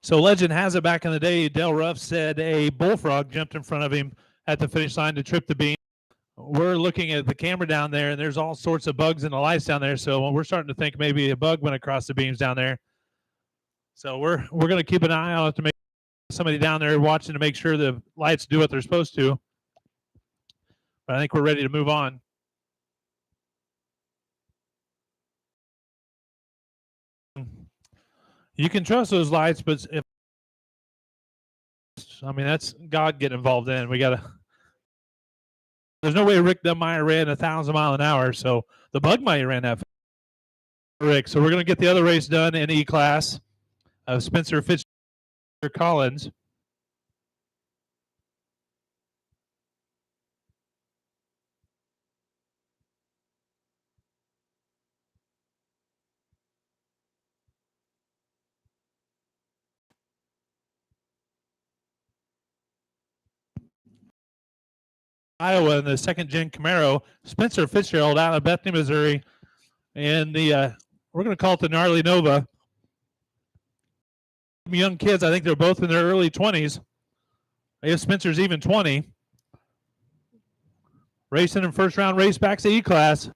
So legend has it back in the day, Dale Ruff said a bullfrog jumped in front of him at the finish line to trip the beam. We're looking at the camera down there, and there's all sorts of bugs in the lights down there. So we're starting to think maybe a bug went across the beams down there. So we're going to keep an eye on it to make somebody down there watching to make sure the lights do what they're supposed to. But I think we're ready to move on. You can trust those lights, but if that's God getting involved in. We got to. There's no way Rick Dunmeyer ran 1,000 miles an hour, so the bug might have ran that fast. Rick. So we're going to get the other race done in E class of Spencer Fitzgerald Collins. Iowa in the second-gen Camaro. Spencer Fitzgerald out of Bethany, Missouri. And we're going to call it the Gnarly Nova. Young kids, I think they're both in their early 20s. If Spencer's even 20. Racing in first-round race backs to E-Class.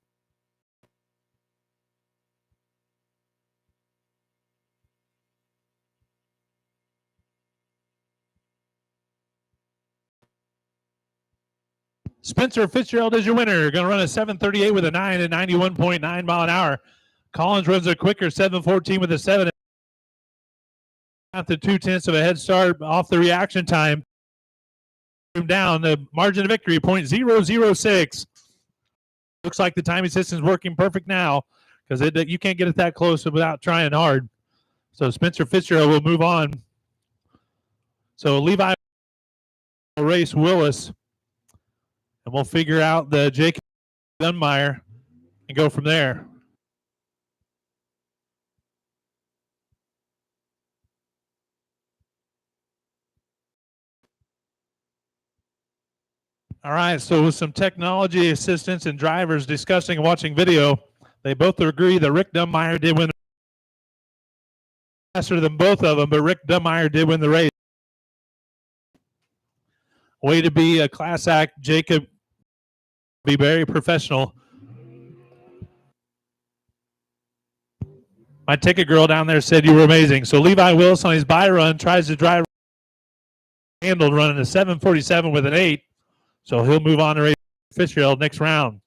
Spencer Fitzgerald is your winner. Going to run a 7:38 with a 9 at 91.9 mile an hour. Collins runs a quicker 7:14 with a 7. At the 0.2 of a head start off the reaction time. Down the margin of victory 0.006. Looks like the timing system is working perfect now because you can't get it that close without trying hard. So Spencer Fitzgerald will move on. So Levi will race Willis. And we'll figure out the Jacob Dunmeyer and go from there. All right, so with some technology assistants and drivers discussing and watching video, they both agree that Rick Dunmeyer did win faster than both of them, but Rick Dunmeyer did win the race. Way to be a class act, Jacob. Be very professional. My ticket girl down there said you were amazing. So Levi Willis on his bye run tries to drive handled running a 7:47 with an 8. So he'll move on to race Fitzgerald next round.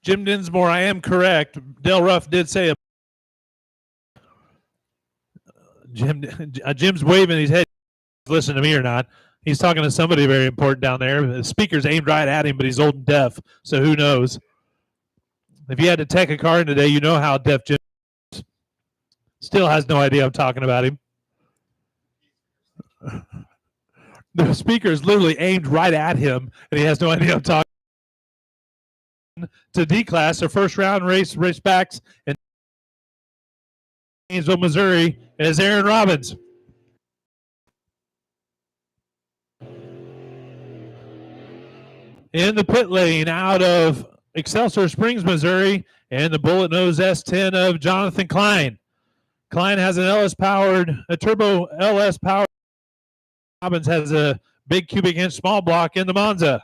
Jim Dinsmore, I am correct. Dale Ruff did say Jim's waving his head. Listen to me or not. He's talking to somebody very important down there. The speaker's aimed right at him, but he's old and deaf, so who knows? If you had to take a car in today, you know how deaf Jim is. Still has no idea I'm talking about him. The speaker is literally aimed right at him, and he has no idea I'm talking. To D-Class, their first round race backs in Gainesville, Missouri, is Aaron Robbins. In the pit lane out of Excelsior Springs, Missouri, and the bullet nose S10 of Jonathan Klein. Klein has a turbo LS powered. Robbins has a big cubic inch small block in the Monza.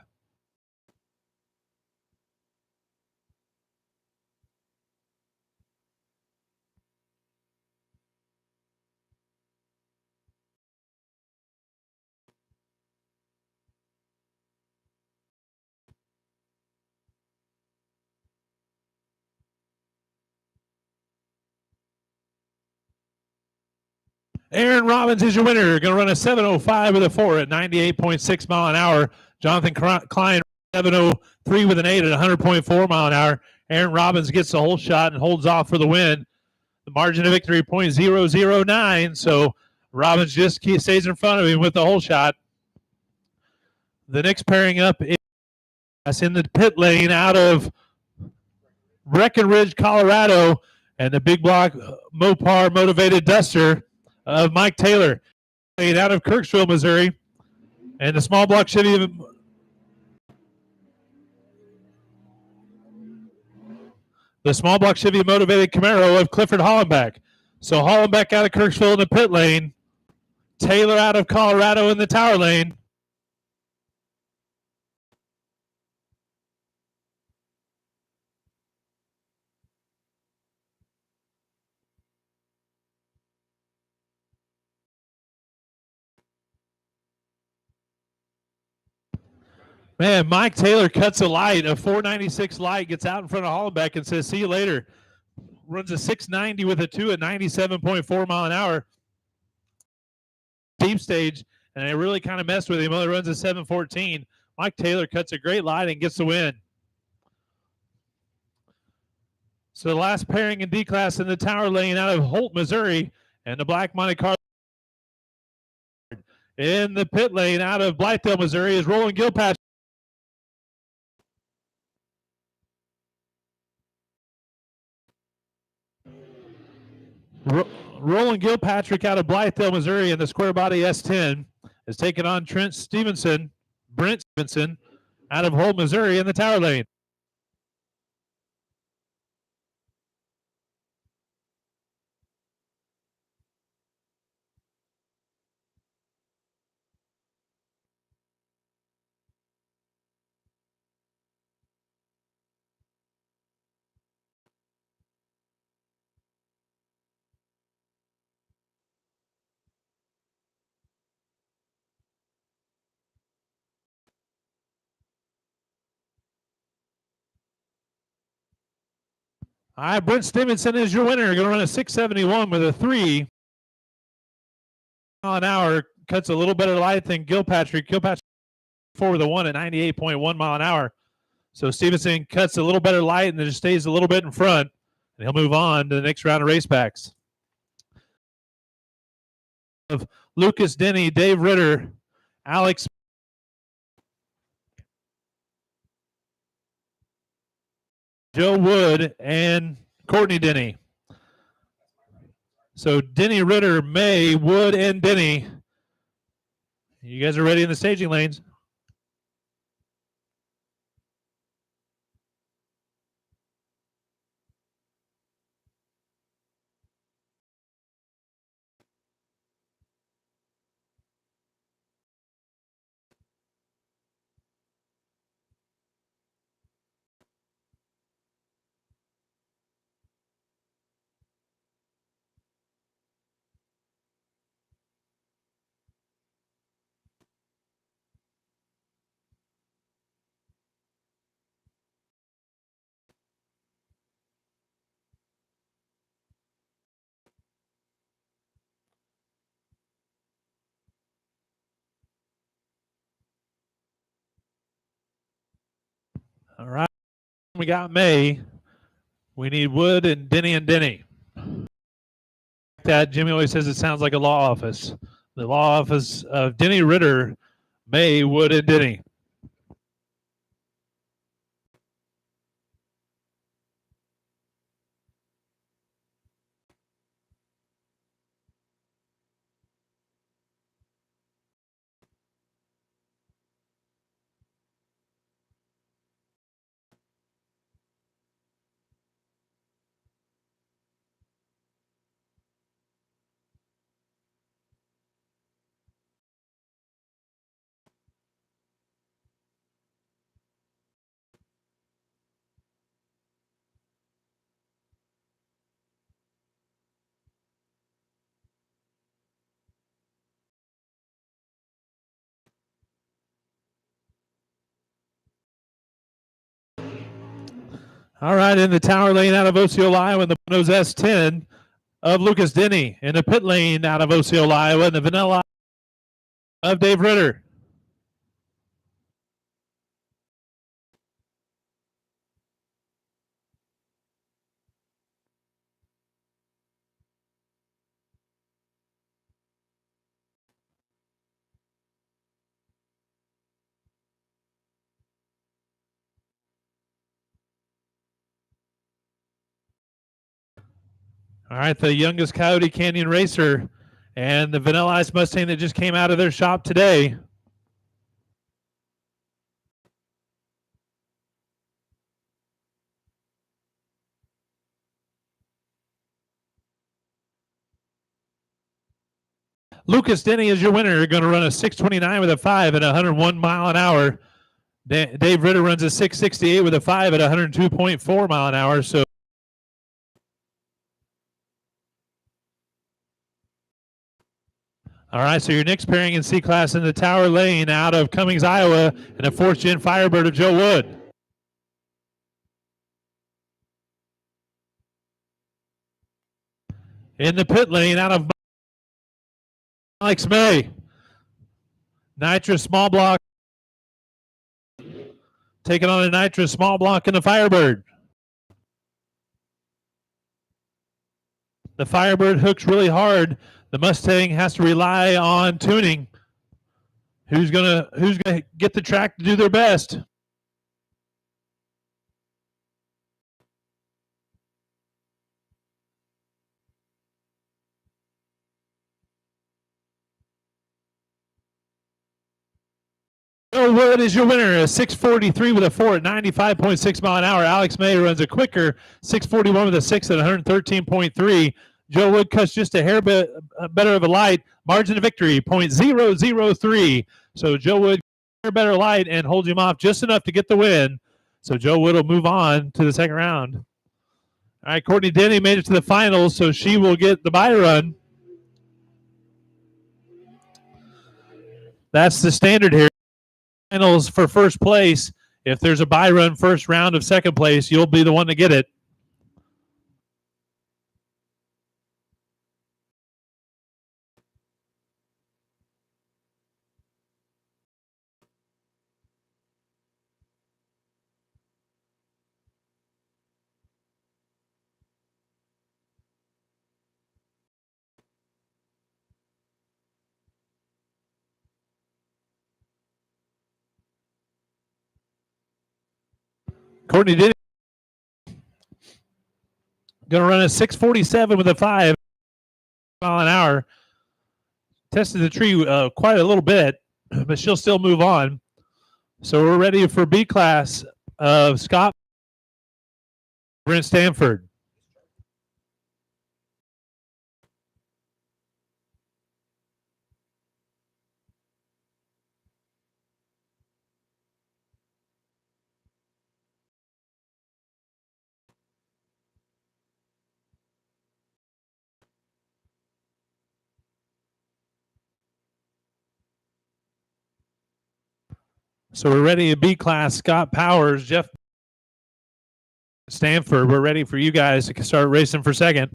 Aaron Robbins is your winner. Going to run a 7:05 with a 4 at 98.6 mile an hour. Jonathan Klein 7:03 with an 8 at 100.4 mile an hour. Aaron Robbins gets the whole shot and holds off for the win. The margin of victory 0.009. So Robbins just stays in front of him with the whole shot. The next pairing up is in the pit lane out of Breckenridge, Colorado. And the big block Mopar motivated duster of Mike Taylor, out of Kirksville, Missouri. And the small block Chevy motivated Camaro of Clifford Hollenbeck. So Hollenbeck out of Kirksville in the pit lane. Taylor out of Colorado in the tower lane. Man, Mike Taylor cuts a light, a 496 light, gets out in front of Hollenbeck and says, see you later. Runs a 690 with a 2 at 97.4 mile an hour. Deep stage, and it really kind of messed with him. Only runs a 714. Mike Taylor cuts a great light and gets the win. So the last pairing in D-Class in the tower lane out of Holt, Missouri, and the black Monte Carlo. In the pit lane out of Blythedale, Missouri is Roland Gilpatrick. Roland Gilpatrick out of Blythedale, Missouri in the square body S10 is taking on Brent Stevenson out of Holt, Missouri in the tower lane. All right, Brent Stevenson is your winner. Going to run a 671 with a 3 mile an hour. Cuts a little better light than Gilpatrick. Gilpatrick 4 with a 1 at 98.1 mile an hour. So Stevenson cuts a little better light and then just stays a little bit in front. And he'll move on to the next round of race packs. Of Lucas Denny, Dave Ritter, Alex Joe Wood, and Courtney Denny. So Denny, Ritter, May, Wood, and Denny. You guys are ready in the staging lanes. All right. We got May. We need Wood and Denny. That Jimmy always says it sounds like a law office. The law office of Denny, Ritter, May, Wood, and Denny. All right, in the tower lane out of Osceola, Iowa, in the Bonos S10 of Lucas Denny. In the pit lane out of Osceola, Iowa, in the vanilla of Dave Ritter. All right, the youngest Coyote Canyon racer and the Vanilla Ice Mustang that just came out of their shop today. Lucas Denny is your winner. You're going to run a 6:29 with a 5 at 101 mile an hour. Dave Ritter runs a 6:68 with a 5 at 102.4 mile an hour. So, all right, so your next pairing in C class in the Tower Lane out of Cummings, Iowa, and a 4th Gen Firebird of Joe Wood. In the pit lane out of Alex May, Nitrous small block, taking on a Nitrous small block in the Firebird. The Firebird hooks really hard. The Mustang has to rely on tuning. Who's gonna get the track to do their best? Joe Wood is your winner. A 6:43 with a 4 at 95.6 mile an hour. Alex May runs a quicker 6:41 with a 6 at 113.3. Joe Wood cuts just a hair bit better of a light. Margin of victory 0.003. So Joe Wood a better light and holds him off just enough to get the win. So Joe Wood will move on to the second round. All right, Courtney Denny made it to the finals, so she will get the bye run. That's the standard here. Finals for first place. If there's a bye run first round of second place, you'll be the one to get it. Courtney Denny going to run a 6:47 with a 5 mile an hour. Tested the tree quite a little bit, but she'll still move on. So we're ready for B class of Scott Brent Stanford. So we're ready to B class. Scott Powers, Jeff Stanford. We're ready for you guys to start racing for second.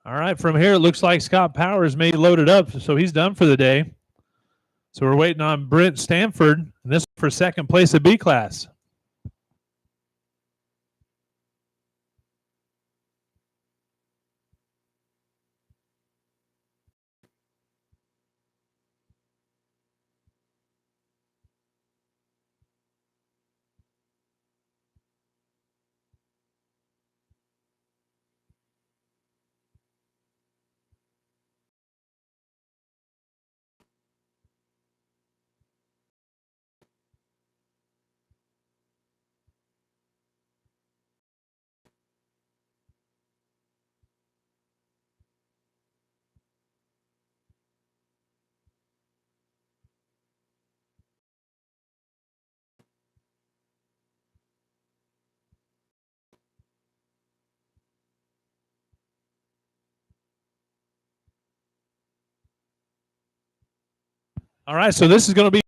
All right, from here, it looks like Scott Powers may load it up, so he's done for the day. So we're waiting on Brent Stanford, and this for second place at B class. All right, so this is going to be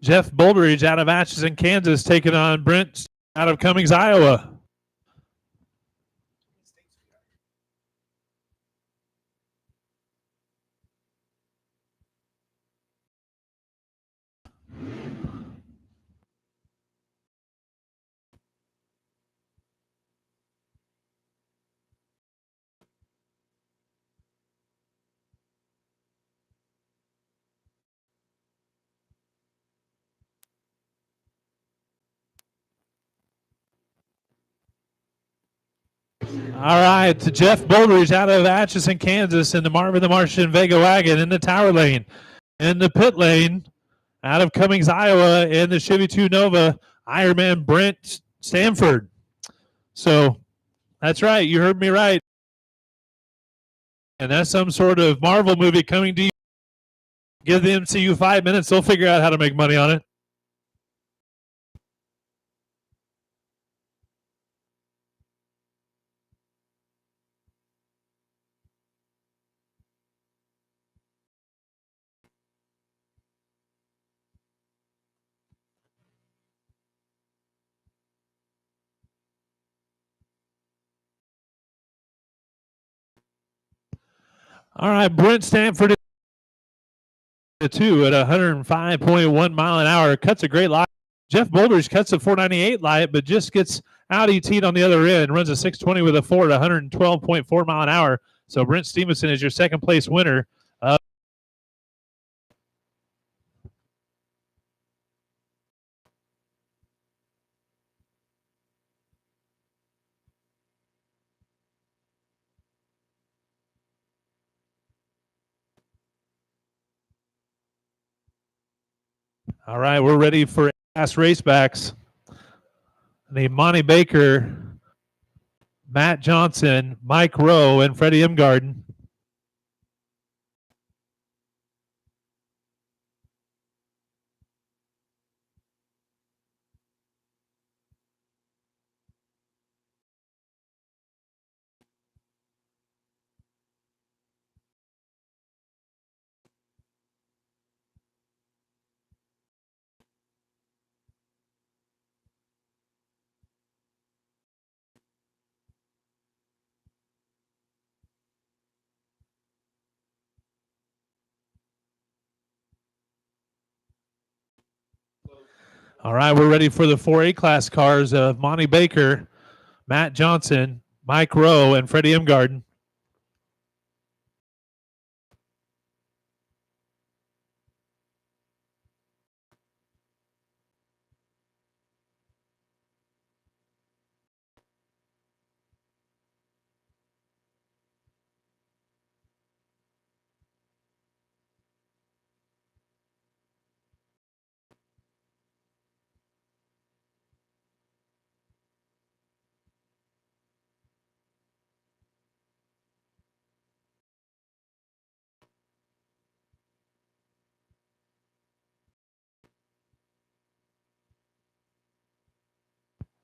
Jeff Boldridge out of Atchison, Kansas, taking on Brent out of Cummings, Iowa. All right, to Jeff Boldridge out of Atchison, Kansas, in the Marvin the Martian Vega wagon in the tower lane. In the pit lane, out of Cummings, Iowa, in the Chevy 2 Nova, Ironman Brent Stanford. So that's right, you heard me right. And that's some sort of Marvel movie coming to you. Give the MCU 5 minutes, they'll figure out how to make money on it. All right, Brent Stanford two at 105.1 mile an hour. Cuts a great line. Jeff Boldridge cuts a 498 light, but just gets out ET'd on the other end. Runs a 620 with a 4 at 112.4 mile an hour. So Brent Stevenson is your second place winner. All right, we're ready for fast racebacks. The Monty Baker, Matt Johnson, Mike Rowe, and Freddie Imgarden. All right, we're ready for the 4A class cars of Monty Baker, Matt Johnson, Mike Rowe, and Freddie Imgarden.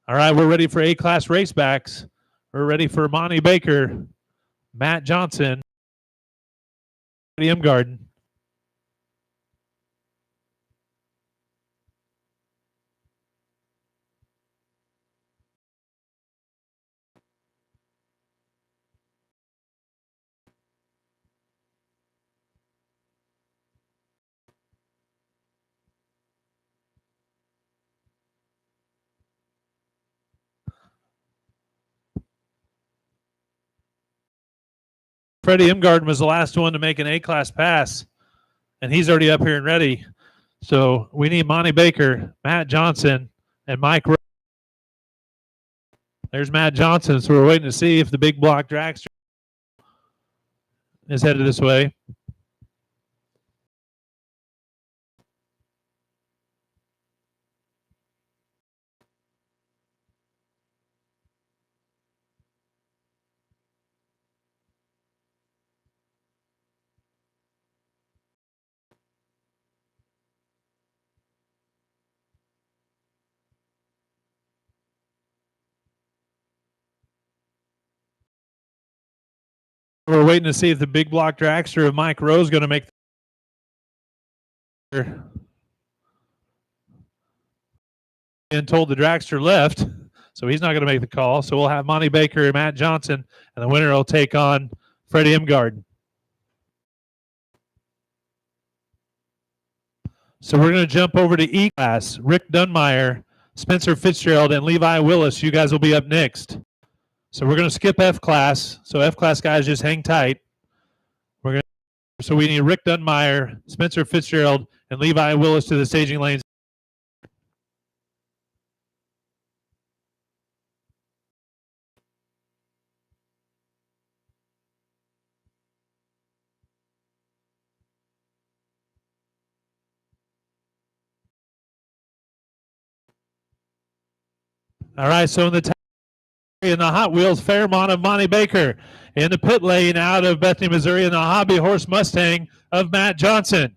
All right, we're ready for A-class racebacks. We're ready for Monty Baker, Matt Johnson, Freddie Imgarden. Freddie Imgarden was the last one to make an A-class pass, and he's already up here and ready. So we need Monty Baker, Matt Johnson, and Mike Rowe. There's Matt Johnson, so we're waiting to see if the big block dragster is headed this way. We're waiting to see if the big block dragster of Mike Rowe is going to make and told the dragster left, so he's not going to make the call. So we'll have Monty Baker and Matt Johnson, and the winner will take on Freddie Imgarden. So we're going to jump over to E class. Rick Dunmeyer, Spencer Fitzgerald, and Levi Willis. You guys will be up next. So we're going to skip F class. So F class guys, just hang tight. So we need Rick Dunmeyer, Spencer Fitzgerald, and Levi Willis to the staging lanes. All right, so in the Hot Wheels, Fairmont of Monty Baker. In the pit lane out of Bethany, Missouri, in the Hobby Horse Mustang of Matt Johnson.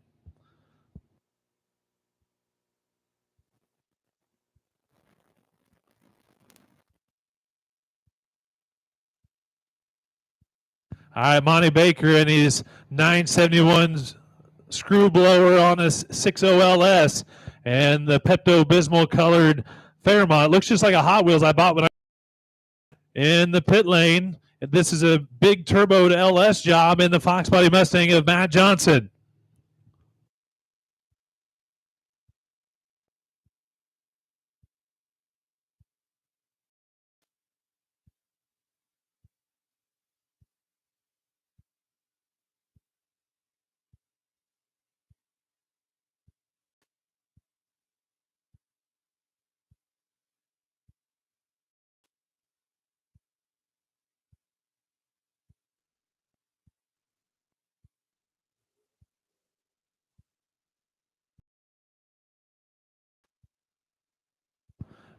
All right, Monty Baker and his 971 screw blower on a 60 LS and the Pepto-Bismol colored Fairmont. Looks just like a Hot Wheels I bought when I in the pit lane. This is a big turboed LS job in the Fox Body Mustang of Matt Johnson.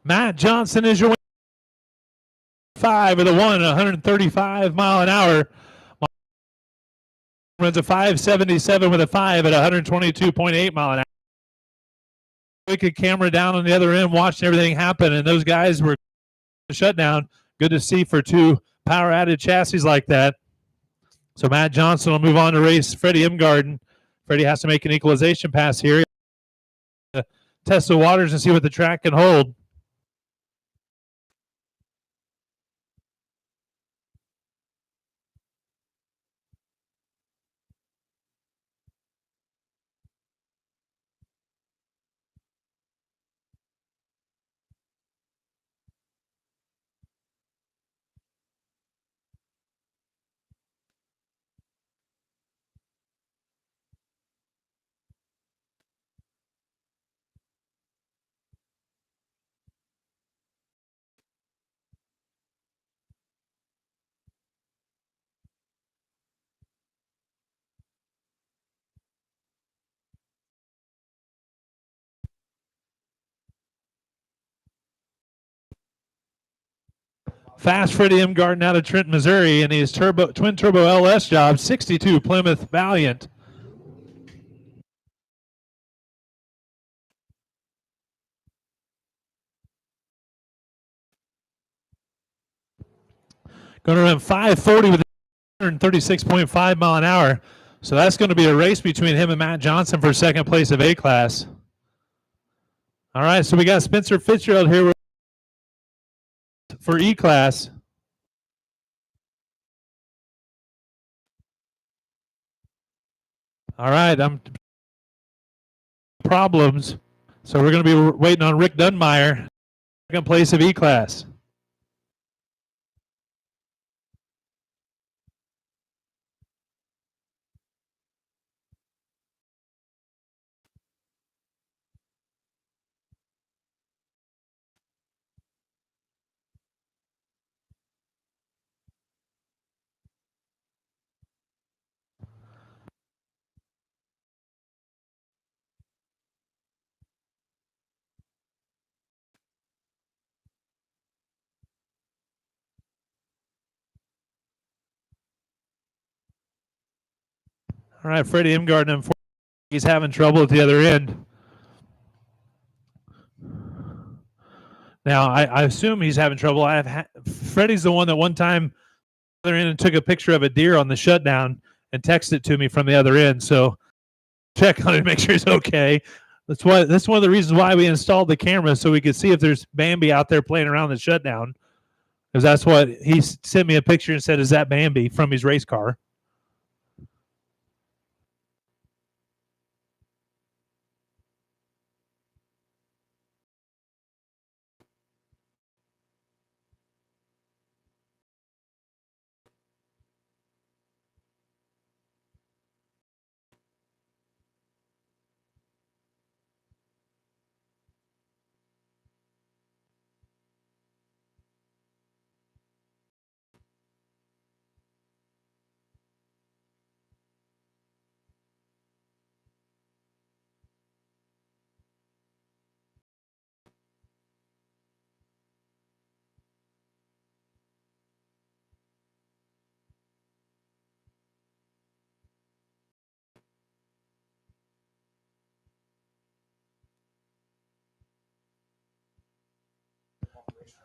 Matt Johnson is your winner. 5 of the 135 mile an hour. Runs a 577 with a 5 at 122.8 mile an hour. Wicked camera down on the other end watching everything happen, and those guys were shut down. Good to see for two power-added chassis like that. So Matt Johnson will move on to race Freddie Imgarden. Freddie has to make an equalization pass here. Test the waters and see what the track can hold. Fast Freddie Imgarden out of Trenton, Missouri, and his twin turbo LS job, 62 Plymouth Valiant. Going to run 540 with 136.5 mile an hour. So that's going to be a race between him and Matt Johnson for second place of A class. All right, so we got Spencer Fitzgerald here for E class. All right, problems. So we're going to be waiting on Rick Dunmeyer, second place of E class. All right, Freddie Imgarden, unfortunately, he's having trouble at the other end. Now, I assume he's having trouble. Freddie's the one that one time the other end and took a picture of a deer on the shutdown and texted it to me from the other end. So check on it, make sure he's okay. That's one of the reasons why we installed the camera, so we could see if there's Bambi out there playing around the shutdown. Because that's what he sent me a picture and said, is that Bambi from his race car?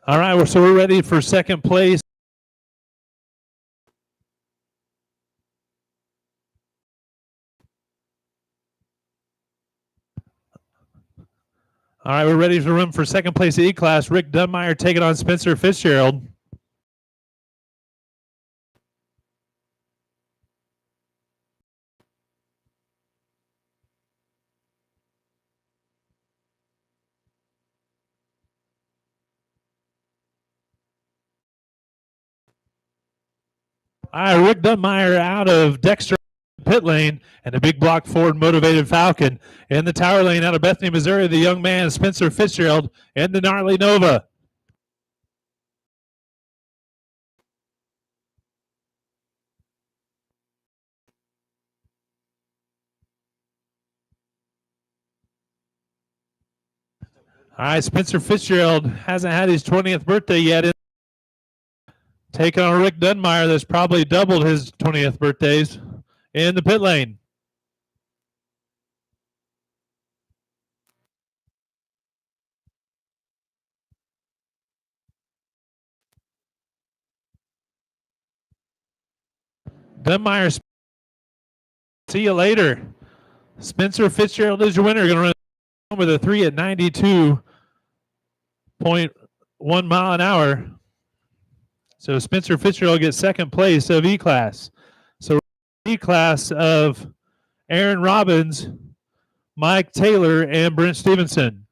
All right, so we're ready for second place. All right, we're ready to run for second place E-Class. Rick Dunmeyer taking on Spencer Fitzgerald. All right, Rick Dunmeyer out of Dexter pit lane, and a big block Ford motivated Falcon. In the tower lane out of Bethany, Missouri, the young man Spencer Fitzgerald in the gnarly Nova. All right, Spencer Fitzgerald hasn't had his 20th birthday yet. Taking on Rick Dunmeyer, that's probably doubled his 20th birthdays in the pit lane. Dunmeyer, see you later. Spencer Fitzgerald is your winner. Going to run with a 3 at 92.1 mile an hour. So Spencer Fitzgerald gets second place of E-Class. So E-Class of Aaron Robbins, Mike Taylor, and Brent Stevenson.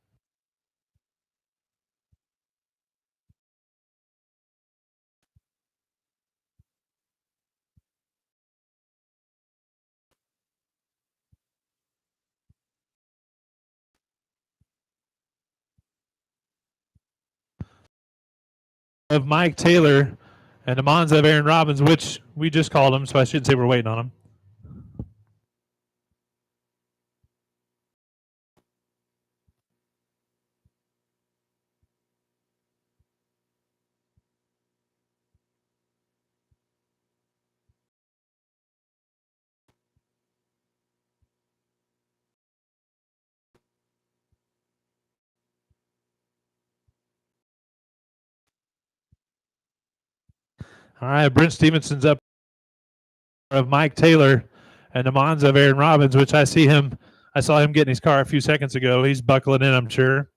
Of Mike Taylor and the Monza of Aaron Robbins, which we just called him, so I should say we're waiting on him. All right, Brent Stevenson's up of Mike Taylor and the Monza of Aaron Robbins, which I saw him getting his car a few seconds ago. He's buckling in, I'm sure.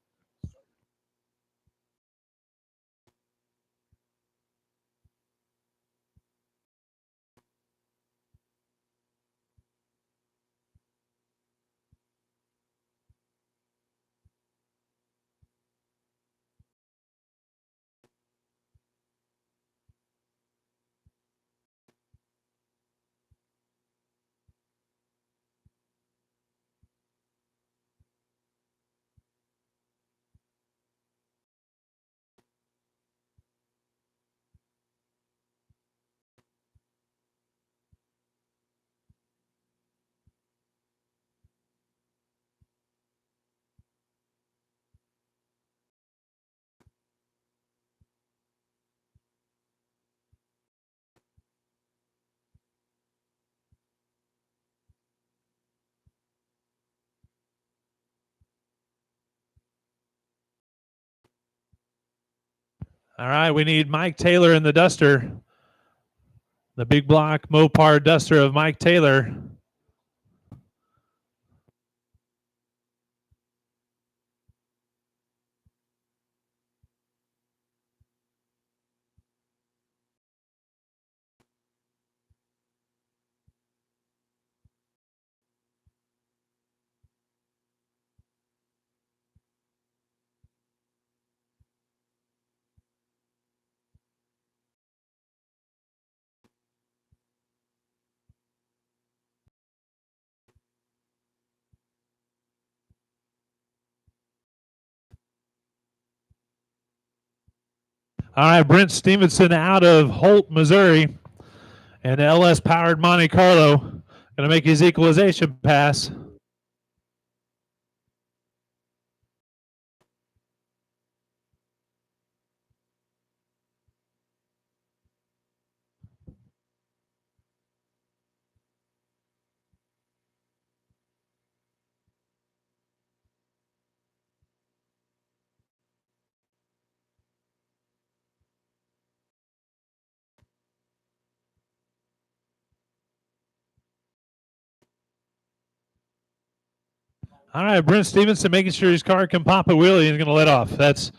All right, we need Mike Taylor in the Duster. The big block Mopar Duster of Mike Taylor. All right, Brent Stevenson out of Holt, Missouri, and LS-powered Monte Carlo going to make his equalization pass. All right, Brent Stevenson making sure his car can pop a wheelie and going to let off. That's,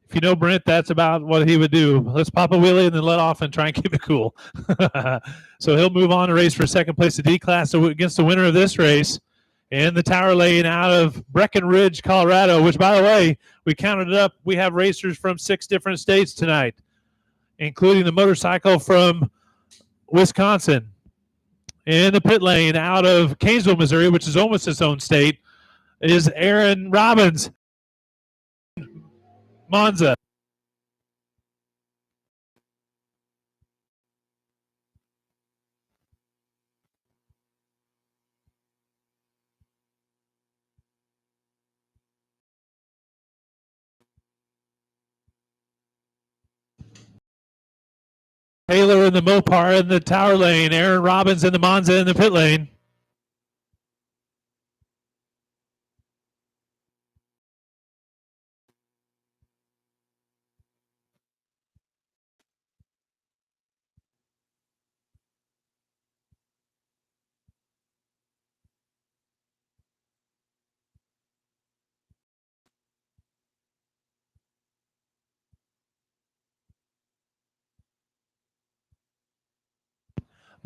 if you know Brent, that's about what he would do. Let's pop a wheelie and then let off and try and keep it cool. So he'll move on to race for second place of D class against the winner of this race in the Tower Lane out of Breckenridge, Colorado, which, by the way, we counted it up. We have racers from 6 different states tonight, including the motorcycle from Wisconsin. In the pit lane out of Kaysville, Missouri, which is almost its own state, is Aaron Robbins, Monza. Taylor in the Mopar in the Tower Lane, Aaron Robbins in the Monza in the pit lane.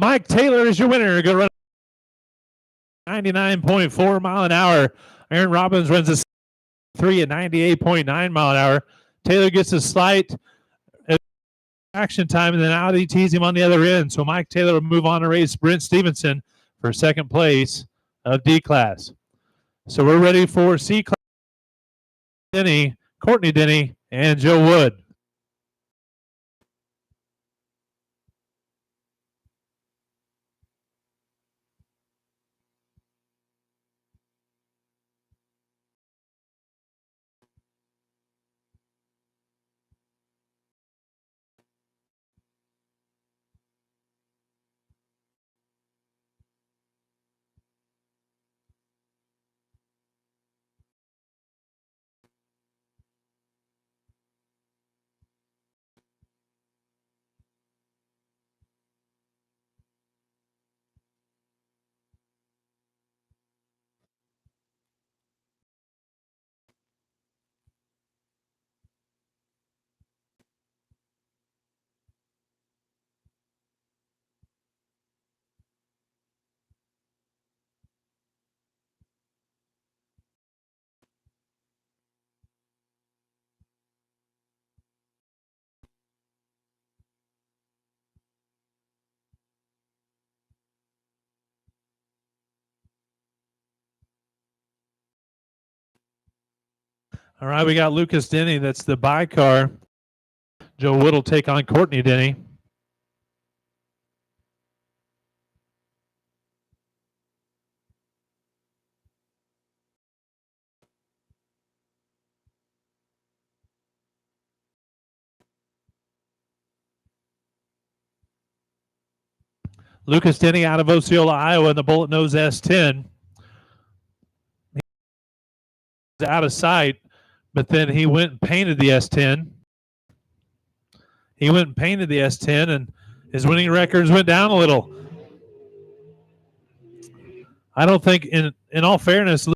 Mike Taylor is your winner. Go run 99.4 mile an hour. Aaron Robbins runs a 3 at 98.9 mile an hour. Taylor gets a slight action time, and then Audi tees him on the other end. So Mike Taylor will move on to race Brent Stevenson for second place of D class. So we're ready for C class. Denny, Courtney Denny, and Joe Wood. All right, we got Lucas Denny. That's the by car. Joe Wood will take on Courtney Denny. Lucas Denny out of Osceola, Iowa in the Bullet Nose S10. He's out of sight, but then he went and painted the S10. He went and painted the S10, and his winning records went down a little. I don't think, in all fairness,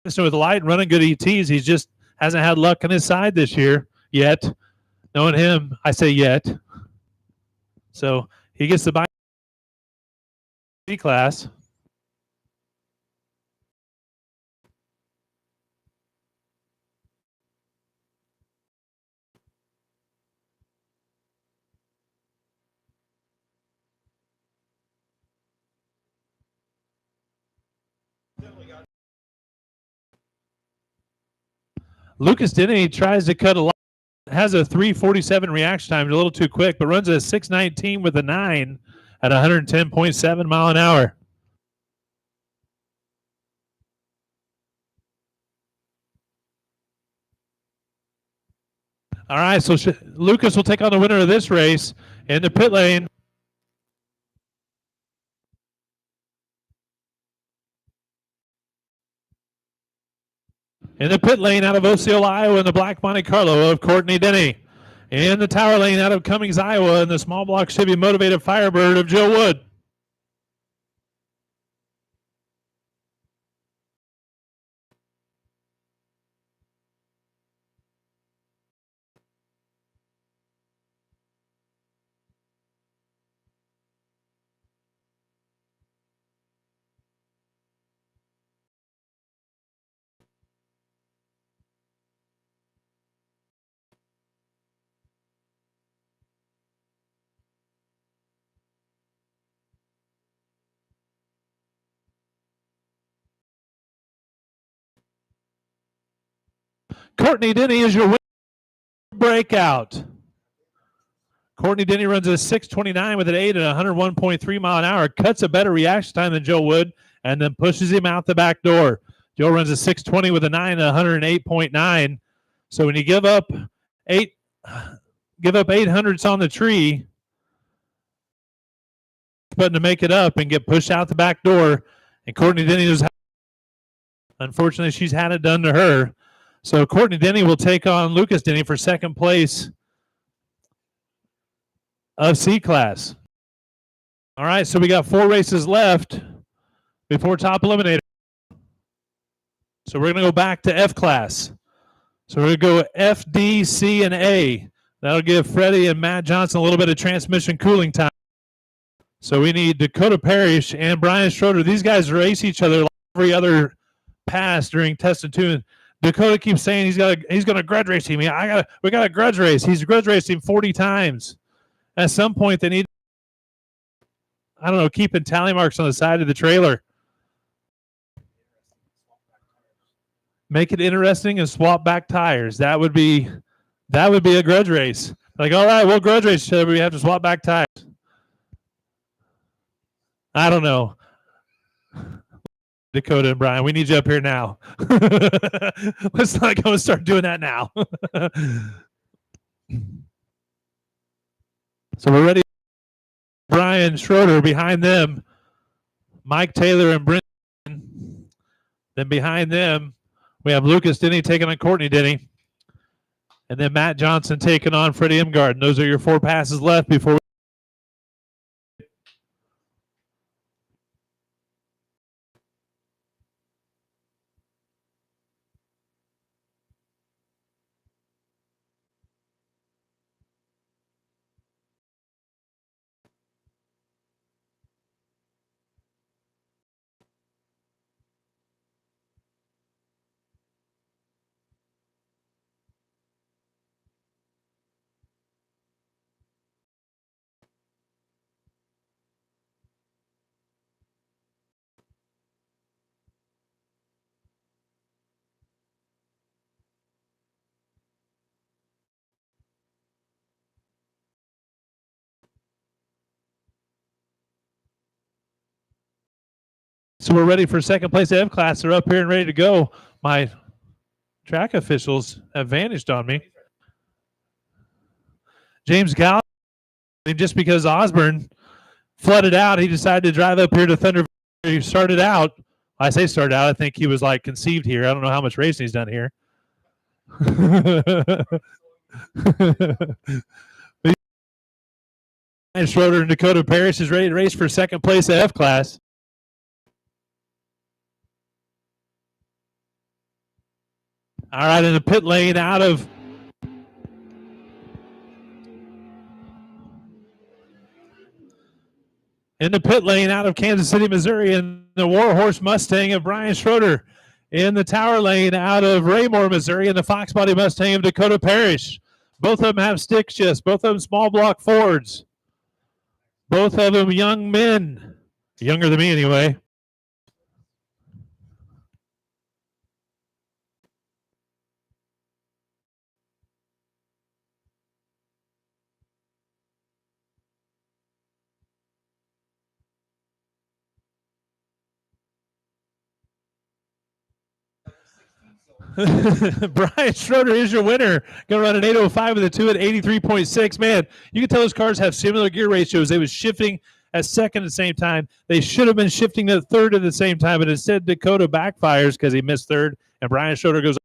with light and running good ETs, he just hasn't had luck on his side this year yet. Knowing him, I say yet. So he gets the by B class. Lucas Denny tries to cut a lot has a 3:47 reaction time, a little too quick, but runs a 6:19 with a 9 at 110.7 mile an hour. All right, so Lucas will take on the winner of this race in the pit lane. In the pit lane out of Osceola, Iowa, in the black Monte Carlo of Courtney Denny. In the tower lane out of Cummings, Iowa, in the small block Chevy Motivated Firebird of Joe Wood. Courtney Denny is your winner. Breakout. Courtney Denny runs a 6:29 with an 8 at 101.3 mile an hour. Cuts a better reaction time than Joe Wood, and then pushes him out the back door. Joe runs a 6:20 with a 9 at 108.9. So when you give up 800s on the tree, button to make it up and get pushed out the back door. And Courtney Denny was, unfortunately, she's had it done to her. So Courtney Denny will take on Lucas Denny for second place of C class. All right, so we got 4 races left before top eliminator. So we're going to go back to F class. So we're going to go F, D, C, and A. That'll give Freddie and Matt Johnson a little bit of transmission cooling time. So we need Dakota Parrish and Brian Schroeder. These guys race each other like every other pass during test and tune. Dakota keeps saying he's going to grudge race him. We got a grudge race. He's grudge raced him 40 times. At some point, they need, I don't know, keeping tally marks on the side of the trailer. Make it interesting and swap back tires. That would be a grudge race. Like, all right, we'll grudge race each other, but we have to swap back tires. I don't know. Dakota and Brian, we need you up here now. Let's not go and start doing that now. So we're ready. Brian Schroeder behind them. Mike Taylor and Brendan. Then behind them, we have Lucas Denny taking on Courtney Denny. And then Matt Johnson taking on Freddie Imgard. Those are your 4 passes left before we So we're ready for second place F class. They're up here and ready to go. My track officials have vanished on me. James Gall, just because Osborne flooded out, he decided to drive up here to Thunder. He started out. I say started out. I think he was like conceived here. I don't know how much racing he's done here. And Schroeder and Dakota Parrish is ready to race for second place at F class. All right, in the pit lane out of Kansas City, Missouri, in the Warhorse Mustang of Brian Schroeder. In the tower lane out of Raymore, Missouri, in the Fox Body Mustang of Dakota Parrish. Both of them have stick shifts. Both of them small block Fords. Both of them young men. Younger than me, anyway. Brian Schroeder is your winner. Going to run an 805 with a 2 at 83.6. Man, you can tell those cars have similar gear ratios. They was shifting at second at the same time. They should have been shifting at third at the same time, but instead Dakota backfires because he missed third, and Brian Schroeder goes.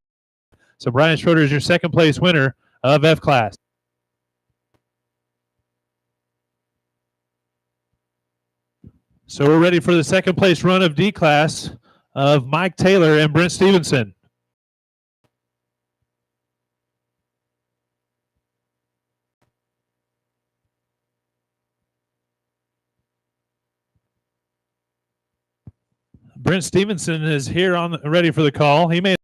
So Brian Schroeder is your second place winner of F class. So we're ready for the second place run of D class of Mike Taylor and Brent Stevenson. Brent Stevenson is here on ready for the call. He made.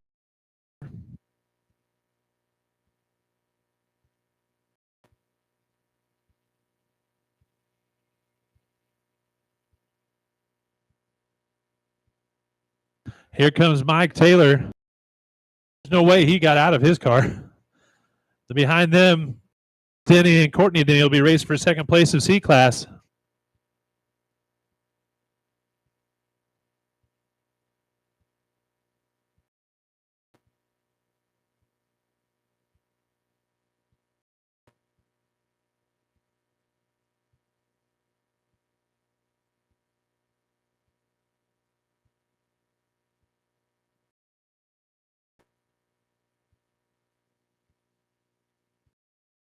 Here comes Mike Taylor. There's no way he got out of his car. Behind them, Denny and Courtney Denny will be raced for second place of C class.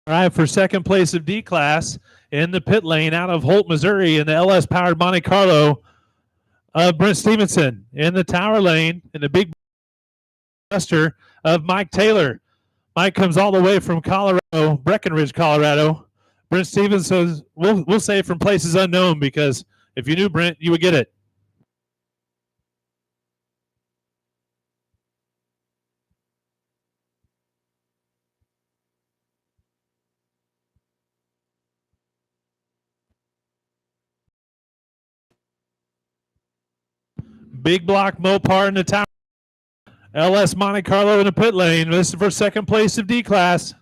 All right, for second place of D class in the pit lane out of Holt, Missouri in the LS powered Monte Carlo, Brent Stevenson. In the tower lane in the big buster of Mike Taylor. Mike comes all the way from Colorado, Breckenridge, Colorado. Brent Stevenson, we'll say from places unknown, because if you knew Brent, you would get it. Big block Mopar in the tower. LS Monte Carlo in the pit lane. This is for second place of D class.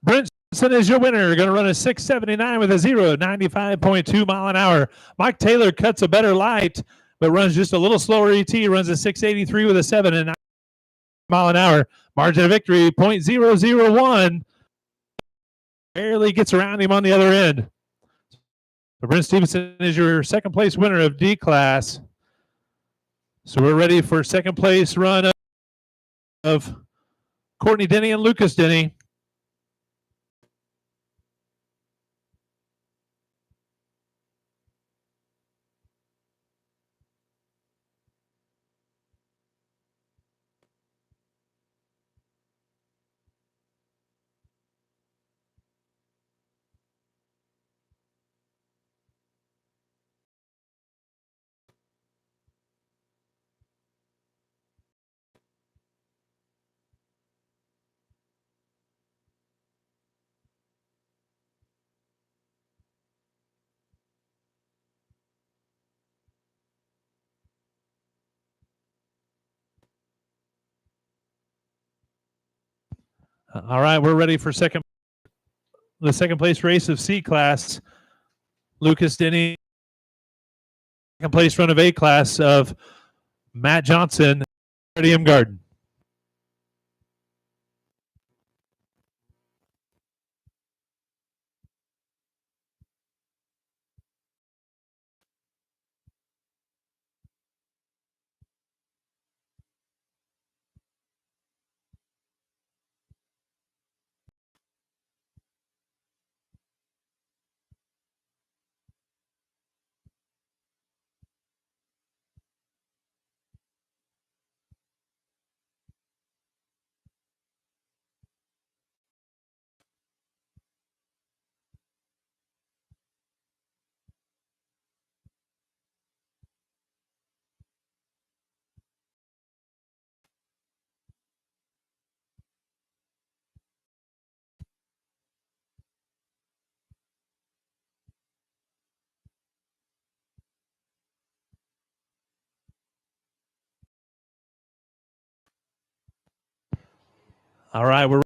Brent Stevenson is your winner. Going to run a 679 with a 0.95.2 mile an hour. Mike Taylor cuts a better light, but runs just a little slower ET. Runs a 683 with a 7 mile an hour. Margin of victory 0.001. Barely gets around him on the other end. So Brent Stevenson is your second place winner of D class. So we're ready for second place run of Courtney Denny and Lucas Denny. All right, we're ready for the second place race of C class. Lucas Denny, second place run of A class of Matt Johnson, Stadium Garden. All right, we're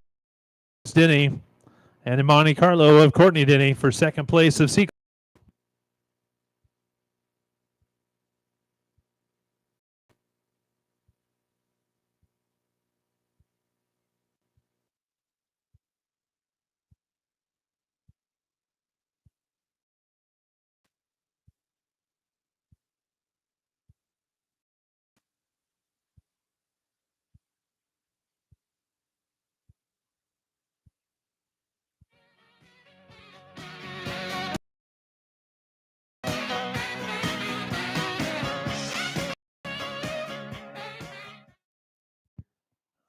Denny and Monte Carlo of Courtney Denny for second place of C.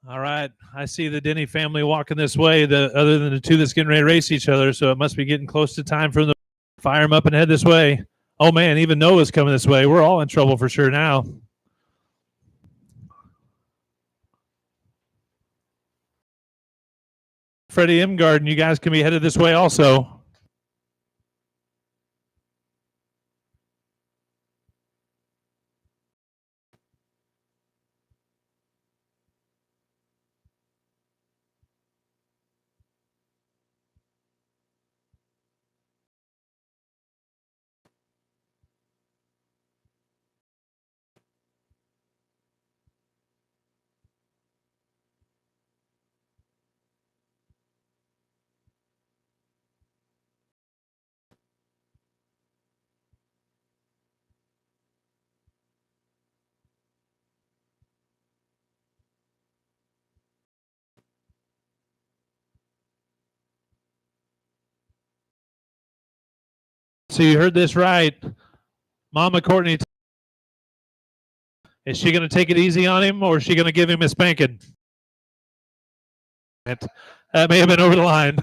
All right, I see the Denny family walking this way. Other than the two that's getting ready to race each other, so it must be getting close to time for them to fire them up and head this way. Oh man, even Noah's coming this way. We're all in trouble for sure now. Freddie M. Garden, you guys can be headed this way also. So you heard this right. Mama Courtney, is she going to take it easy on him or is she going to give him a spanking? That may have been over the line.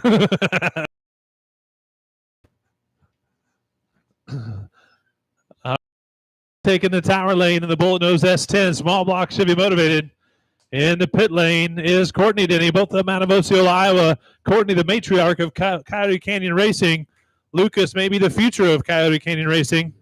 Taking the tower lane in the Bullet Nose S10. Small block should be motivated. In the pit lane is Courtney Denny, both of them out of Osceola, Iowa. Courtney, the matriarch of Coyote Canyon Racing. Lucas may be the future of Coyote Canyon Racing.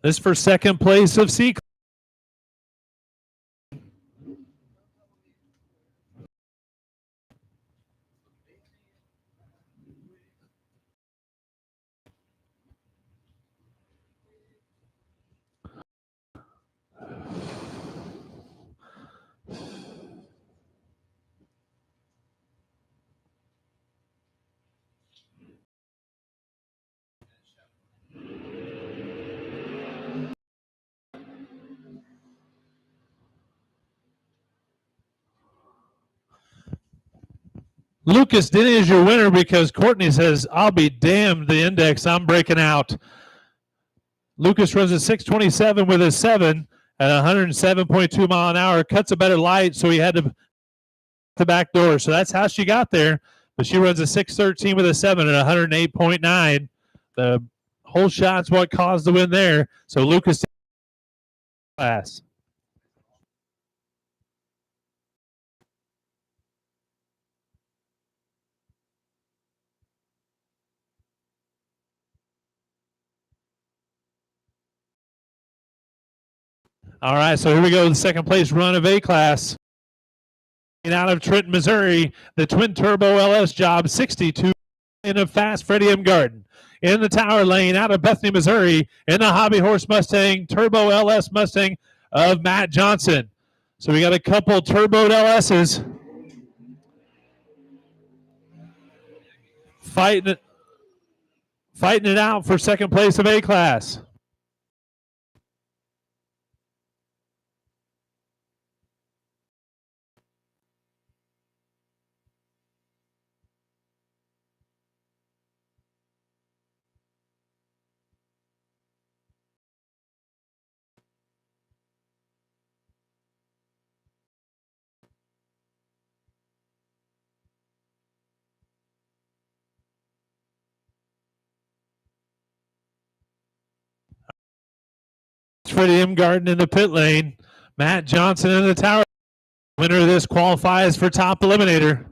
This for second place of C. Lucas Denny is your winner because Courtney says, I'll be damned, the index, I'm breaking out. Lucas runs a 6:27 with a 7 at 107.2 mile an hour, cuts a better light, so he had to the back door. So that's how she got there. But she runs a 6:13 with a 7 at 108.9. The whole shot's what caused the win there. So Lucas class. All right, so here we go. The second place run of A class. Out of Trenton, Missouri, the twin turbo LS job 62 in a fast Freddie M. Garden. In the tower lane out of Bethany, Missouri, in the Hobby Horse Mustang, turbo LS Mustang of Matt Johnson. So we got a couple turbo LSs fighting it out for second place of A class. Freddie M. Garden in the pit lane. Matt Johnson in the tower. Winner of this qualifies for top eliminator.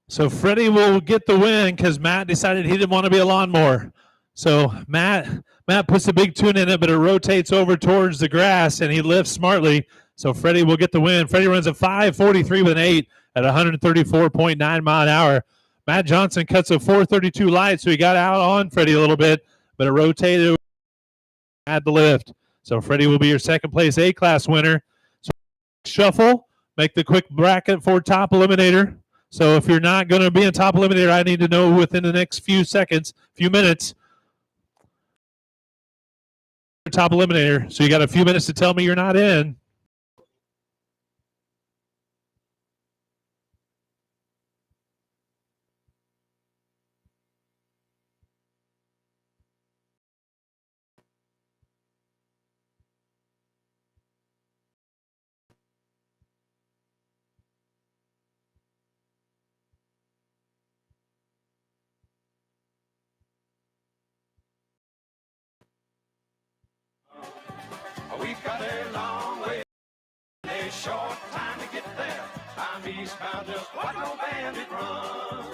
So Freddie will get the win because Matt decided he didn't want to be a lawnmower. So Matt puts a big tune in it, but it rotates over towards the grass, and he lifts smartly. So Freddie will get the win. Freddie runs a 5:43 with an 8 at 134.9 mile an hour. Matt Johnson cuts a 4:32 light, so he got out on Freddie a little bit, but it rotated at the lift. So Freddie will be your second place A-class winner. So shuffle, make the quick bracket for top eliminator. So if you're not going to be in top eliminator, I need to know within the next few minutes, top eliminator. So you got a few minutes to tell me you're not in. We've got a long way, a short time to get there. I'm eastbound, just watch no bandit run.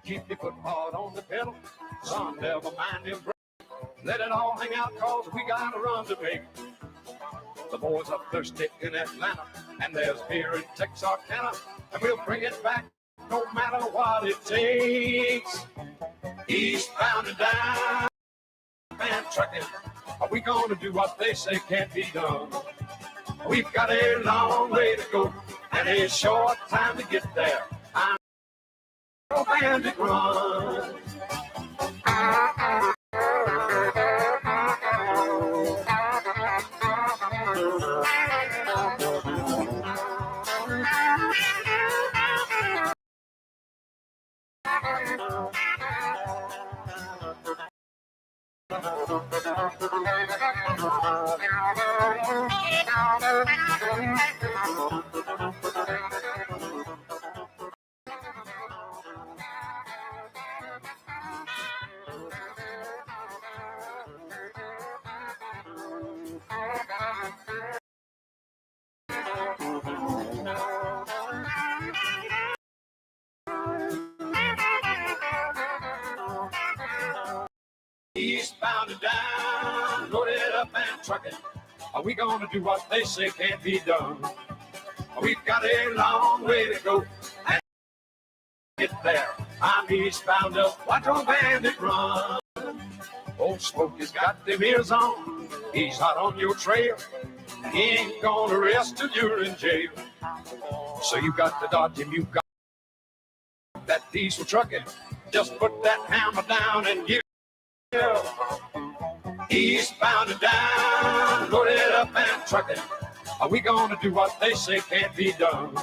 Keep your foot hard on the pedal, son, never mind them brakes. Let it all hang out, cause we got a run to make. The boys up thirsty in Atlanta, and there's beer in Texarkana, and we'll bring it back no matter what it takes. Eastbound and down, and trucking. Are we gonna do what they say can't be done? We've got a long way to go and a short time to get there. I'm a bandit run. Eastbound and down, loaded up and trucking. Are we gonna do what they say can't be done? We've got a long way to go and get there. I'm eastbound up, watch on bandit run. Old Smokey's got them ears on, he's hot on your trail. He ain't gonna rest till you're in jail. So you got to dodge him, you got that diesel trucking. Just put that hammer down and give. Eastbound and down, loaded up and trucking. Are we gonna do what they say can't be done?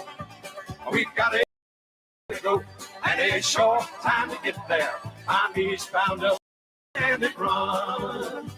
We've got a to go and a short time to get there. I'm eastbound up and it run.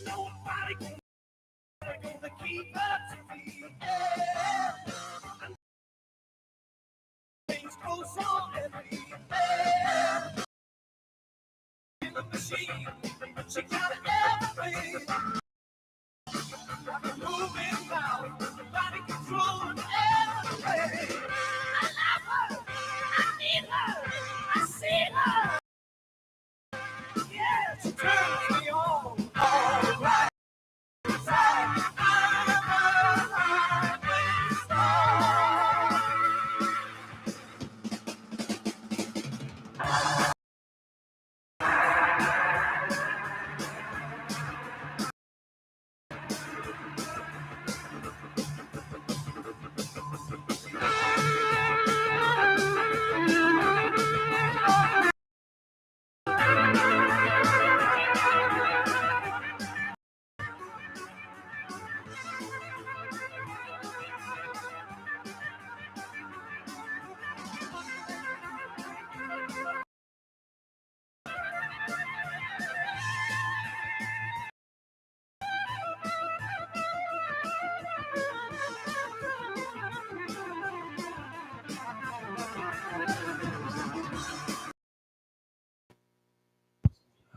Nobody gonna keep up to me. Yeah. Things go on every day. In the machine, she got everything. Moving now, body control and everything. I love her, I need her, I see her. Yeah, she turns me on all right.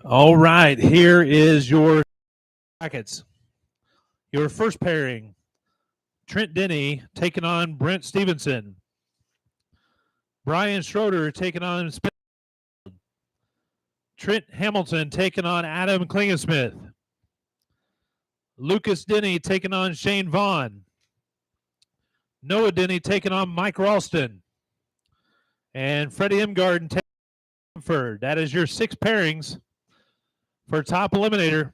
All right, here is your brackets. Your first pairing, Trent Denny taking on Brent Stevenson. Brian Schroeder taking on Spencer. Trent Hamilton taking on Adam Klingesmith. Lucas Denny taking on Shane Vaughn. Noah Denny taking on Mike Ralston. And Freddie Imgarden taking on Stanford. That is your 6 pairings for top eliminator.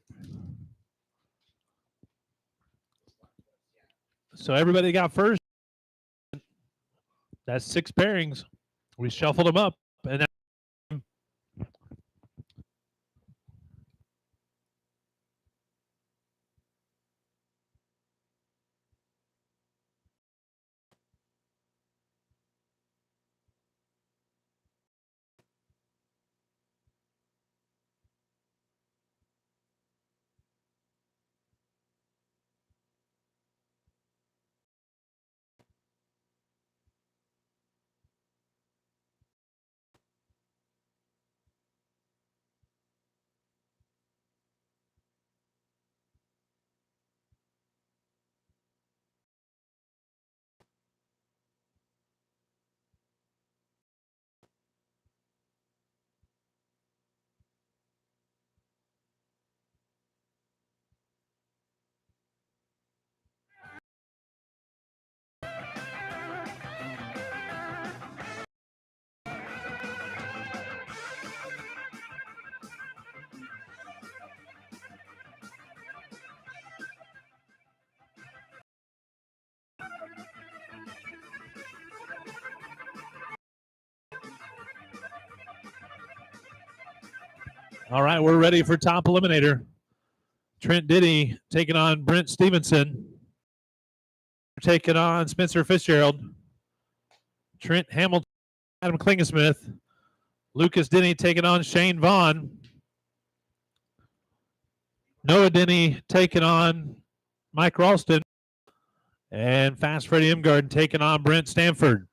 So everybody got first. That's 6 pairings. We shuffled them up. And all right, we're ready for top eliminator. Trent Denny taking on Brent Stevenson. Taking on Spencer Fitzgerald. Trent Hamilton, Adam Klingesmith. Lucas Denny taking on Shane Vaughn. Noah Denny taking on Mike Ralston. And Fast Freddie Imgarden taking on Brent Stanford.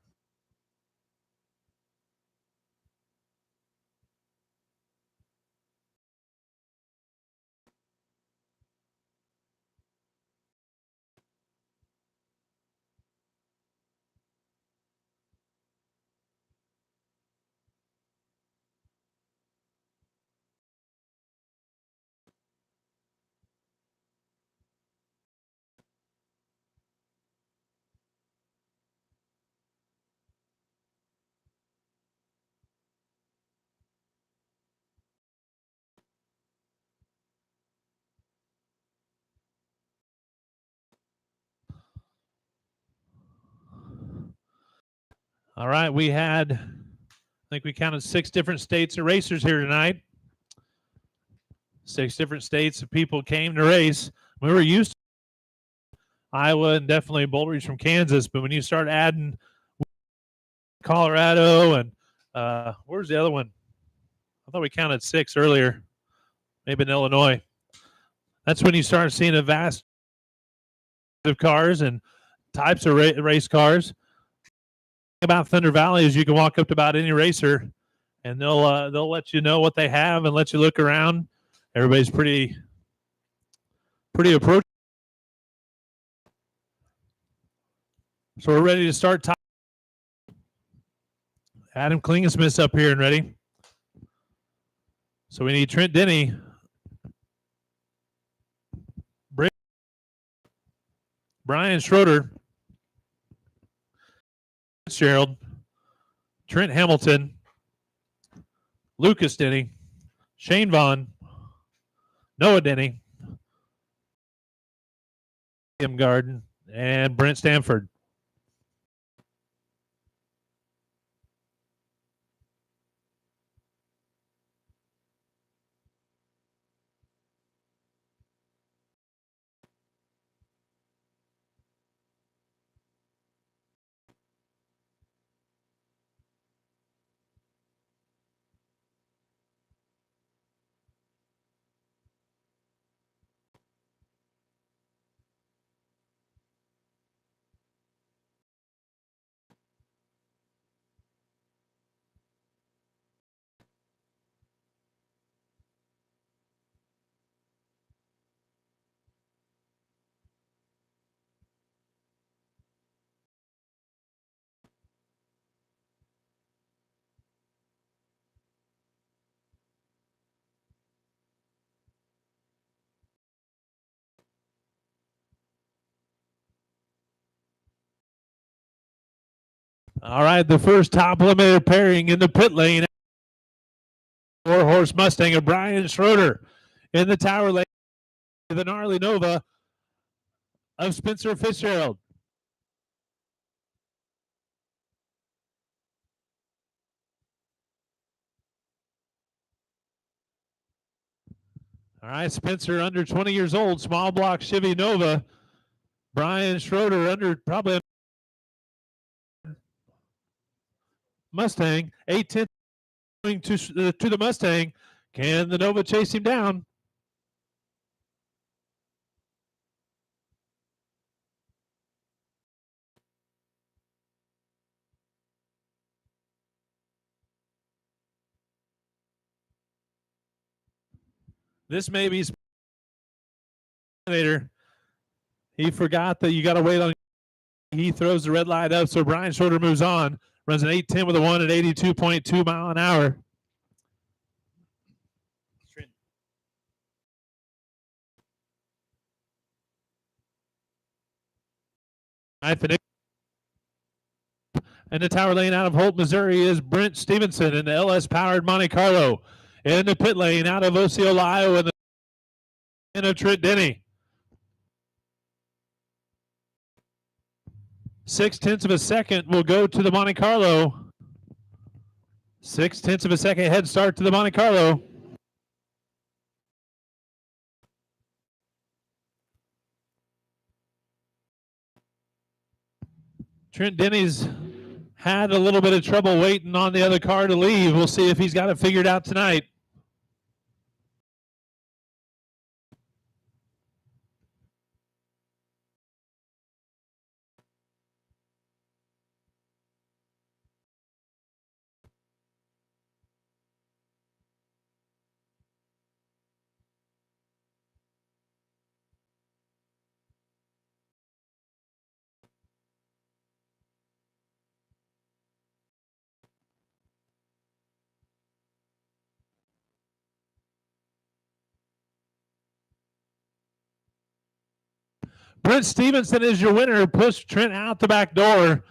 All right, we had, I think we counted 6 different states of racers here tonight. 6 different states of people came to race. We were used to Iowa and definitely Boulder Reach from Kansas, but when you start adding Colorado and where's the other one? I thought we counted 6 earlier, maybe in Illinois. That's when you start seeing a vast of cars and types of race cars. About Thunder Valley is you can walk up to about any racer, and they'll let you know what they have and let you look around. Everybody's pretty approachable. So we're ready to start. Adam Klingensmith's up here and ready. So we need Trent Denny, Brian Schroeder, Fitzgerald, Trent Hamilton, Lucas Denny, Shane Vaughn, Noah Denny, Tim Garden, and Brent Stanford. All right, the first top limited pairing in the pit lane. 4-horse Mustang of Brian Schroeder in the tower lane. The gnarly Nova of Spencer Fitzgerald. All right, Spencer under 20 years old, small block Chevy Nova. Brian Schroeder under probably Mustang. 8/10 going to the Mustang. Can the Nova chase him down? This may be he forgot that you got to wait on. He throws the red light up, so Brian Schroeder moves on. Runs an 8:10 with a 1 at 82.2 mile an hour. In the tower lane out of Holt, Missouri is Brent Stevenson in the LS-powered Monte Carlo. In the pit lane out of Osceola, Iowa, in the of Trent Denny. 0.6 of a second will go to the Monte Carlo. 0.6 of a second head start to the Monte Carlo. Trent Denny's had a little bit of trouble waiting on the other car to leave. We'll see if he's got it figured out tonight. Brent Stevenson is your winner. Push Trent out the back door.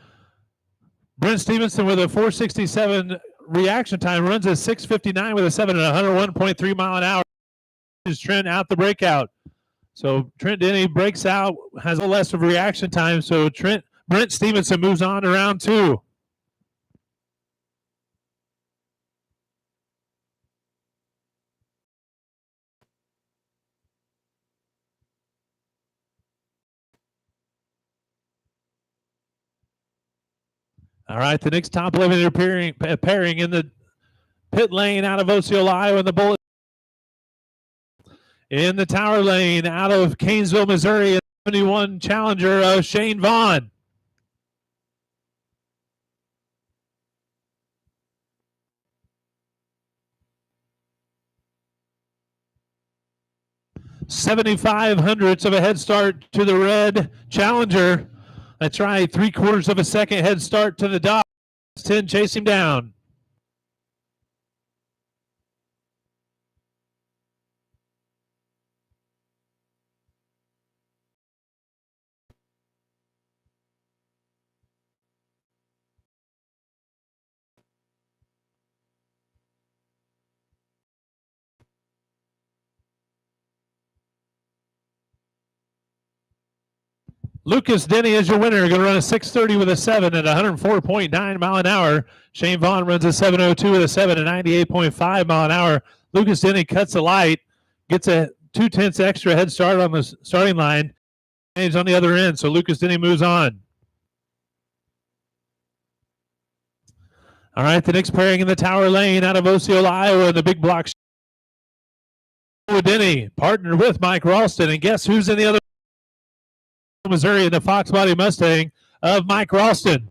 Brent Stevenson with a 4.67 reaction time runs a 6.59 with a 7 at 101.3 mile an hour. Is Trent out the breakout. So Trent Denny breaks out, has a less of reaction time. So Brent Stevenson moves on to round 2. All right, the next top 11 pairing in the pit lane out of Osceola, Iowa, in the bullet In the tower lane out of Canesville, Missouri, 71 challenger Shane Vaughn. .75 of a head start to the red challenger. That's right, 3/4 of a second head start to the dot. 10 chase him down. Lucas Denny is your winner. Going to run a 6:30 with a 7 at 104.9 mile an hour. Shane Vaughn runs a 7:02 with a 7 at 98.5 mile an hour. Lucas Denny cuts the light, gets a 2/10 extra head start on the starting line. And he's on the other end, so Lucas Denny moves on. All right, the next pairing in the tower lane out of Osceola, Iowa, the big block. Denny partnered with Mike Ralston, and guess who's in the other Missouri in the Fox Body Mustang of Mike Ralston.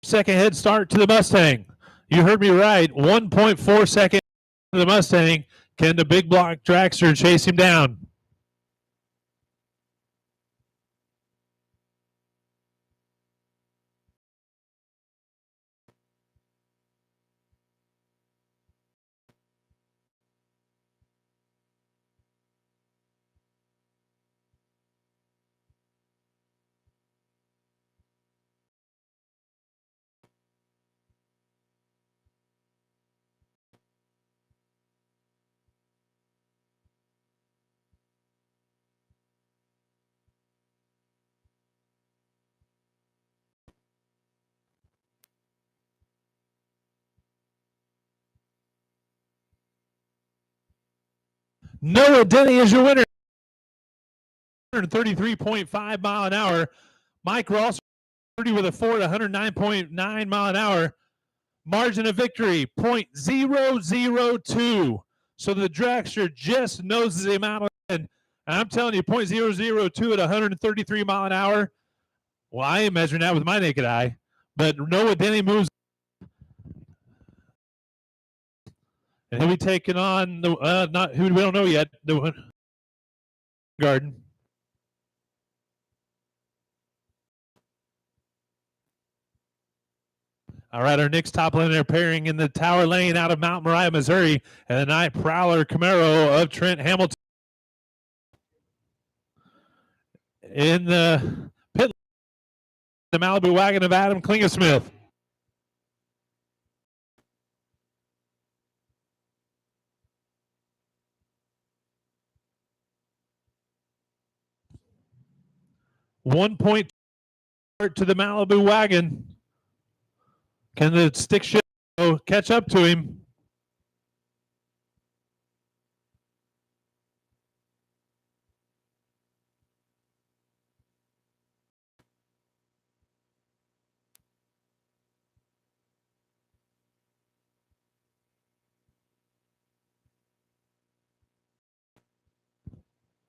Second head start to the Mustang. You heard me right. 1.4 seconds to the Mustang. Can the big block dragster chase him down? Noah Denny is your winner. 133.5 mile an hour. Mike Ross 30 with a 4 at 109.9 mile an hour. Margin of victory 0.002. So the dragster just knows the amount of and I'm telling you 0.002 at 133 mile an hour. Well, I am measuring that with my naked eye. But Noah Denny moves. And he'll be taking on the not who we don't know yet. The Garden. All right, our next top laner pairing in the tower lane out of Mount Moriah, Missouri, and the Night Prowler Camaro of Trent Hamilton. In the pit, the Malibu wagon of Adam Klingesmith. One point to the Malibu wagon. Can the stick shift catch up to him?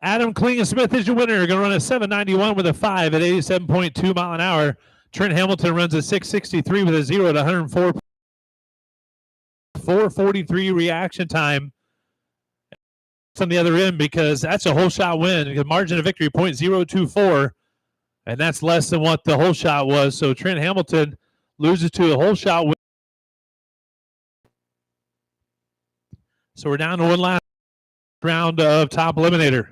Adam Klingesmith is your winner. Going to run a 791 with a 5 at 87.2 mile an hour. Trent Hamilton runs a 663 with a 0 at 104. 443 reaction time. It's on the other end because that's a whole shot win. The margin of victory 0.024, and that's less than what the whole shot was. So Trent Hamilton loses to a whole shot win. So we're down to one last round of top eliminator.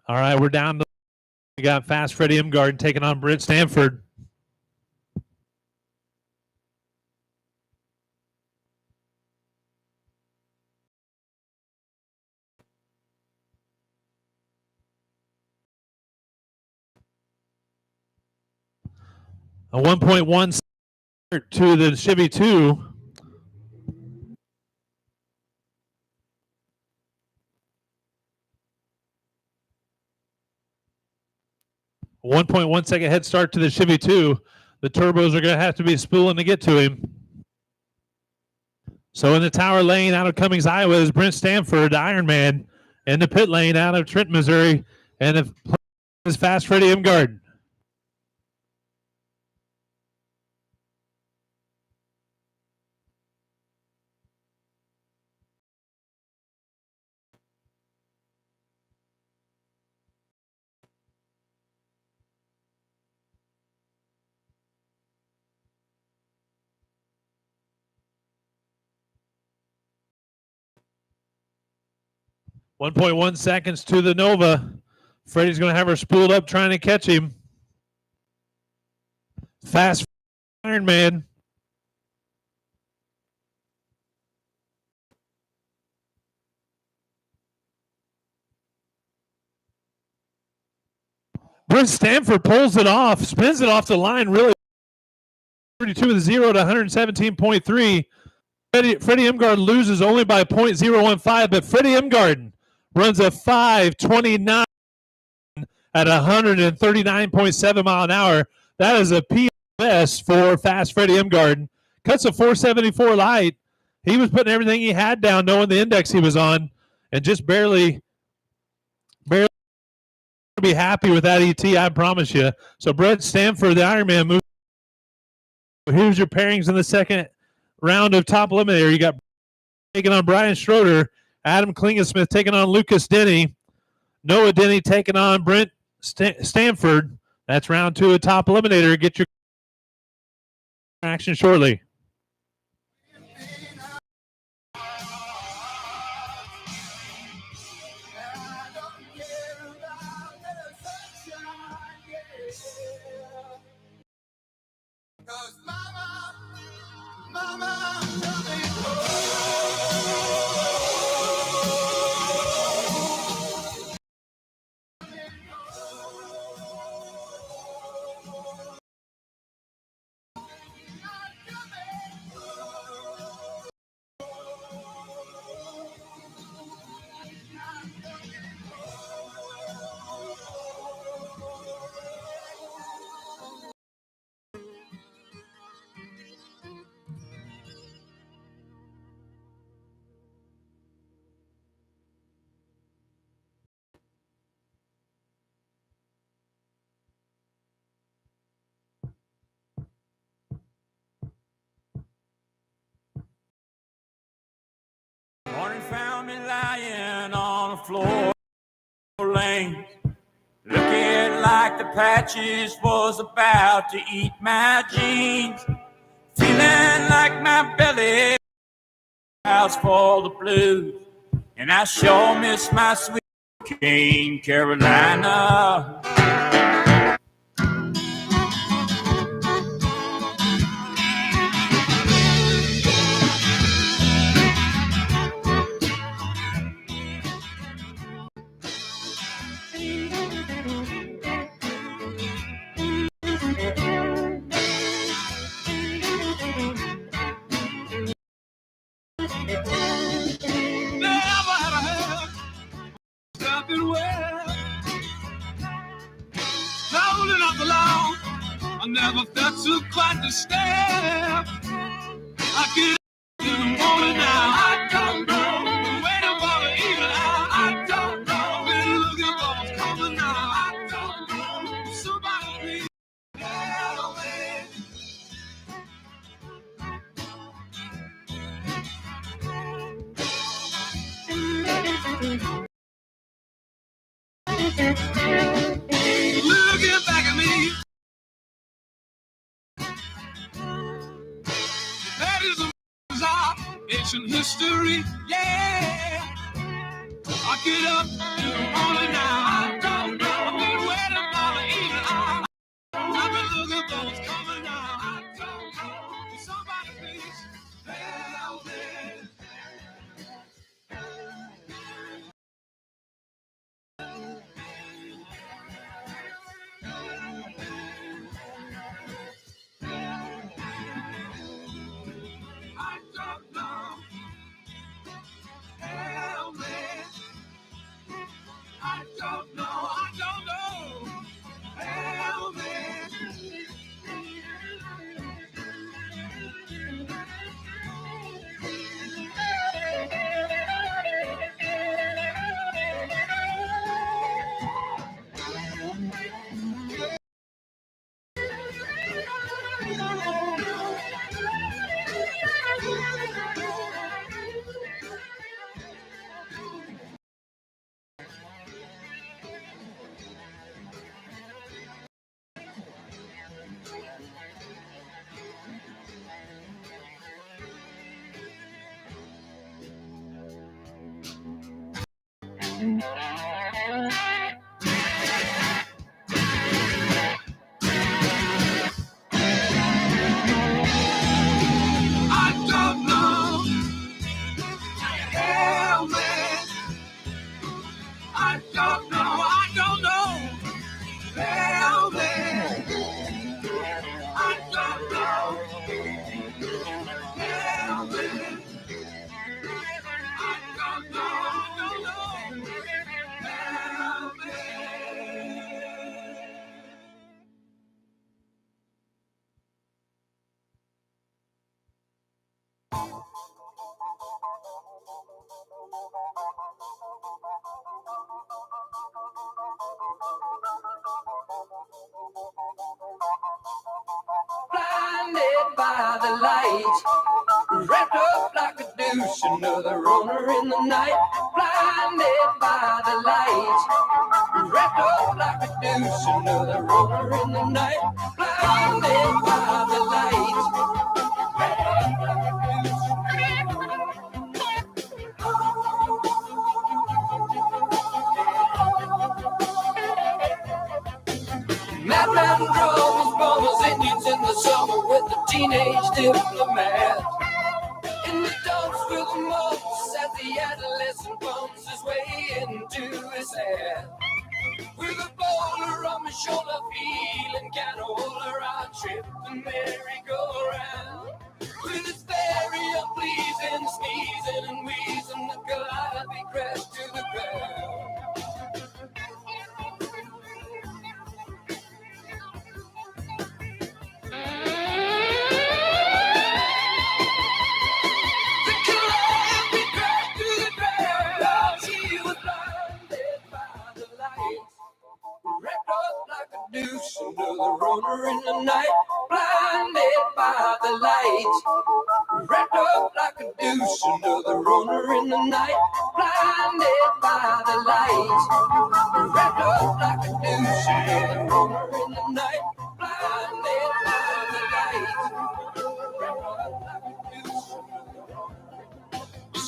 All right, we're down to, we got Fast Freddie Imgarden taking on Brent Stanford. A 1.1 to the Chevy 2. A 1.1 second head start to the Chevy 2. The turbos are going to have to be spooling to get to him. So in the tower lane out of Cummings, Iowa is Brent Stanford, Ironman. In the pit lane out of Trenton, Missouri, and the is Fast Freddie Imgarden. .1 seconds to the Nova. Freddie's going to have her spooled up trying to catch him. Fast Ironman. Brent Stanford pulls it off, spins it off the line really. 32 with 0 to 117.3. Freddie Imgarden loses only by 0.015, but Freddie Imgarden runs a 5:29 at 139.7 mile an hour. That is a PFS for Fast Freddie Imgarden. Cuts a 474 light. He was putting everything he had down, knowing the index he was on, and just barely be happy with that ET, I promise you. So Brent Stanford, the Ironman, moves. Here's your pairings in the second round of top eliminator. You got taking on Brian Schroeder, Adam Klingesmith taking on Lucas Denny, Noah Denny taking on Brent Stanford. That's round 2 of top eliminator. Get your action shortly. Morning found me lying on the floor lane, looking like the patches was about to eat my jeans, feeling like my belly house full of blues, and I sure miss my sweet Cane, Carolina. I never felt so quite the step. I get up in the morning now. I don't know. Waiting for the evening hour. I don't know. Been looking for what's coming now. I don't know. Somebody please get away. Looking back at me. That is ancient history, yeah. I get up in the morning now. don't know what's coming now. I don't know. Somebody please help me. I don't know. Help me. I don't know. I don't know. Help me. I don't know. Help me. I don't know. I don't know. Help me. I don't know. Help me. I don't know. I don't know. Help me. Blinded by the light, wrapped up like a douche, another runner in the night. Blinded by the light, wrapped up like a douche, another runner in the night. Blinded by the light, wrapped up like a douche. Madman drove bombers, Indians in the summer with the teenage diplomat. In the dumps with the mumps as the adolescent bumps his way into his hat. With a boulder on my shoulder, feeling kind of older, I tripped the merry-go-round. With his very unpleasing sneezing and wheezing, the Calliope crashed to the ground. Another runner in the night, blinded by the light. Wrapped up like a deuce, another runner in the night, blinded by the light. Wrapped up like a deuce, another runner in the night, blinded by the light. Wrapped up like a deuce.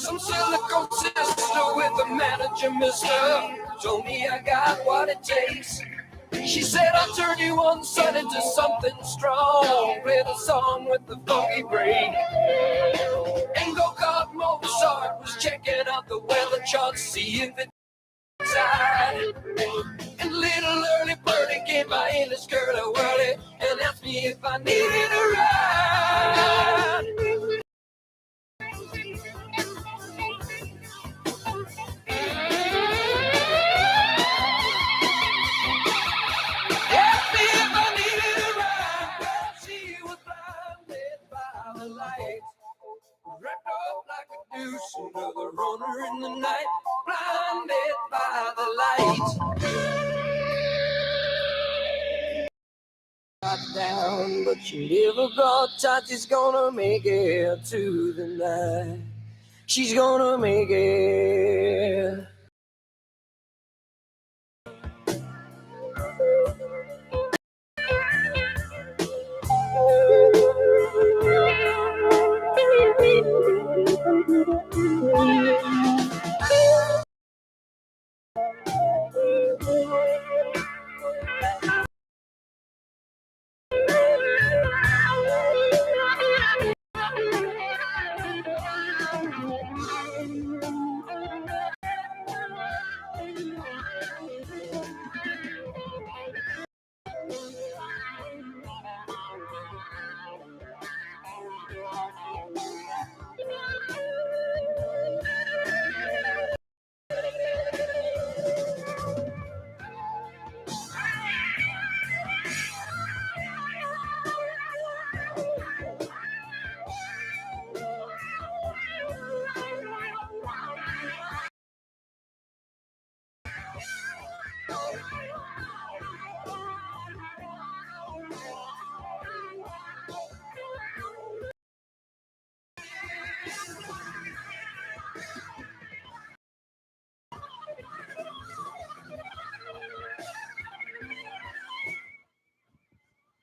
Some silicone sister with a manager, mister, told me I got what it takes. She said I'll turn you one son into something strong. Played a song with the funky break. And go-kart Mozart was checking out the weather chart, see if it's inside. And little early birdie came by in his curly whirly and asked me if I needed a ride. Wrapped up like a deuce, another runner in the night, blinded by the light. Got down, but she never got tight. She's gonna make it to the night. She's gonna make it.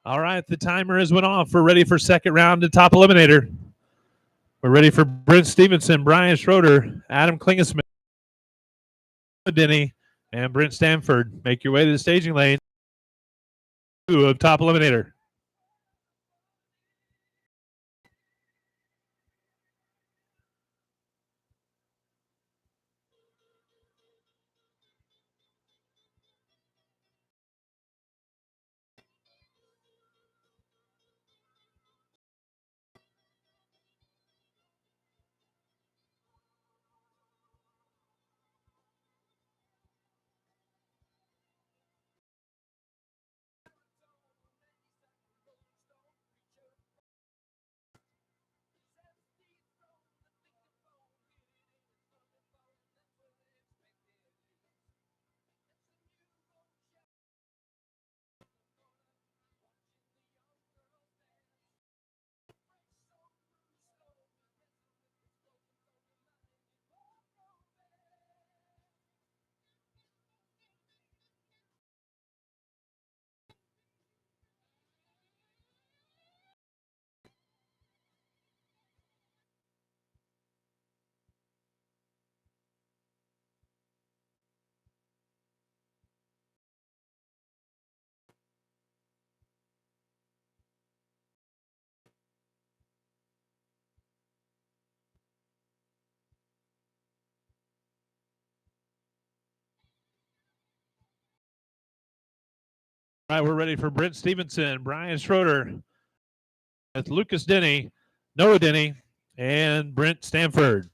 All right, the timer has went off. We're ready for second round to top eliminator. We're ready for Brent Stevenson, Brian Schroeder, Adam Klingesmith, Denny, and Brent Stanford. Make your way to the staging lane of top eliminator. All right, we're ready for Brent Stevenson, Brian Schroeder, with Lucas Denny, Noah Denny, and Brent Stanford.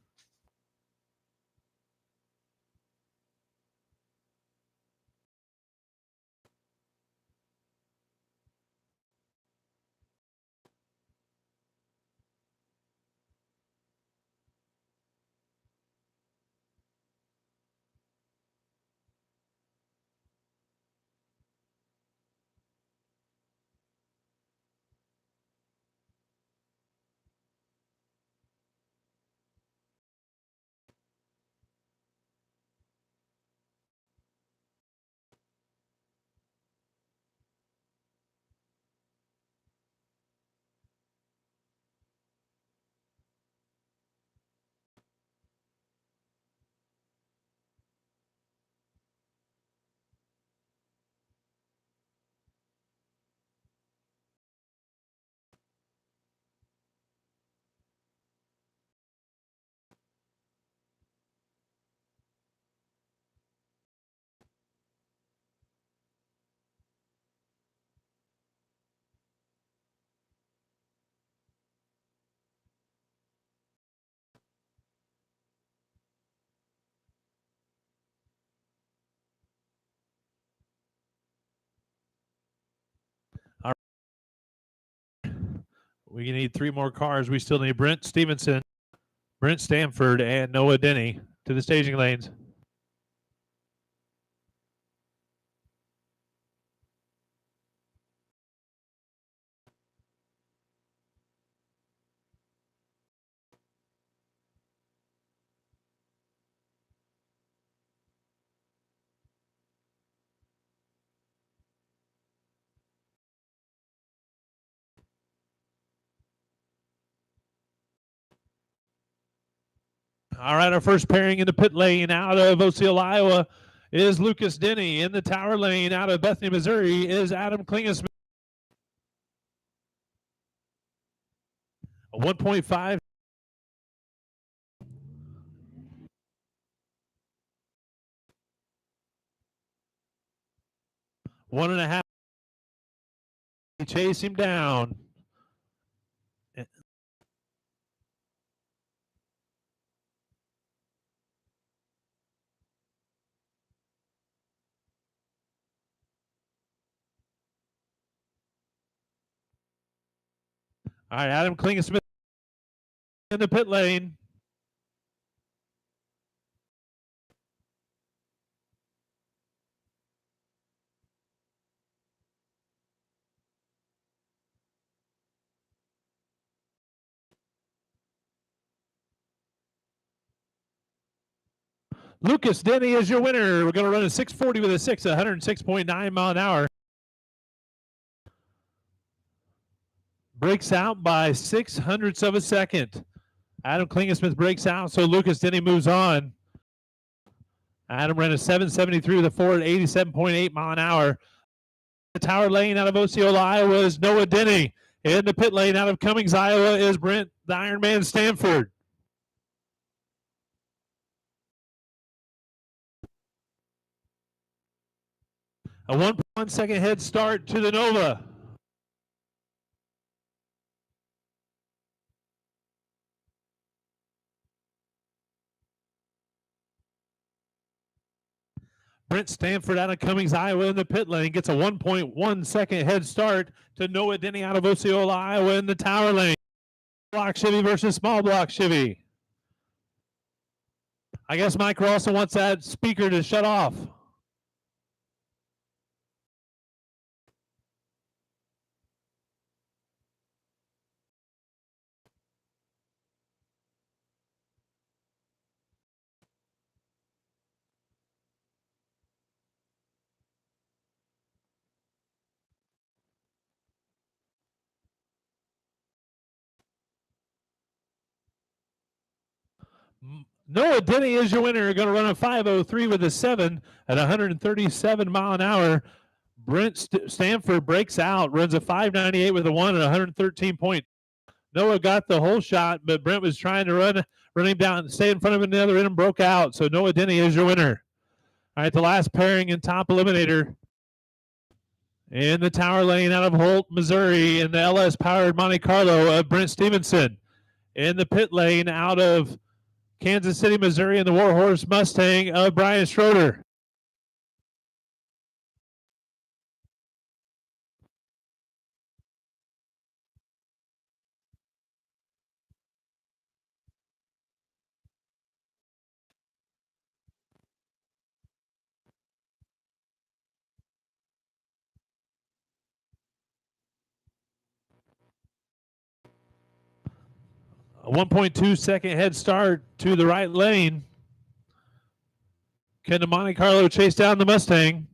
All right. We need 3 more cars. We still need Brent Stevenson, Brent Stanford, and Noah Denny to the staging lanes. All right, our first pairing in the pit lane out of Osceola, Iowa is Lucas Denny. In the tower lane out of Bethany, Missouri is Adam Klingesmith. A 1.5. One and a half. Chase him down. All right, Adam Klingesmith in the pit lane. Lucas Denny is your winner. We're going to run a 640 with a 6, 106.9 mile an hour. breaks out by 0.06 of a second. Adam Klingesmith breaks out, so Lucas Denny moves on. Adam ran a 7.73 with a 4 at 87.8 mile an hour. The tower lane out of Osceola, Iowa is Noah Denny. In the pit lane out of Cummings, Iowa is Brent the Ironman Stanford. A 1.1 second head start to the Nova. Brent Stanford out of Cummings, Iowa in the pit lane gets a 1.1 second head start to Noah Denny out of Osceola, Iowa in the tower lane. Block Chevy versus small block Chevy. I guess Mike Rawson wants that speaker to shut off. Noah Denny is your winner. Going to run a 5.03 with a 7 at 137 mile an hour. Brent Stanford breaks out, runs a 5.98 with a 1 at 113 point. Noah got the whole shot, but Brent was trying to run him down and stay in front of him in the other end and broke out. So Noah Denny is your winner. All right, the last pairing in top eliminator in the tower lane out of Holt, Missouri in the LS-powered Monte Carlo of Brent Stevenson. In the pit lane out of Kansas City, Missouri in the Warhorse Mustang of Brian Schroeder. A 1.2 second head start to the right lane. Can the Monte Carlo chase down the Mustang?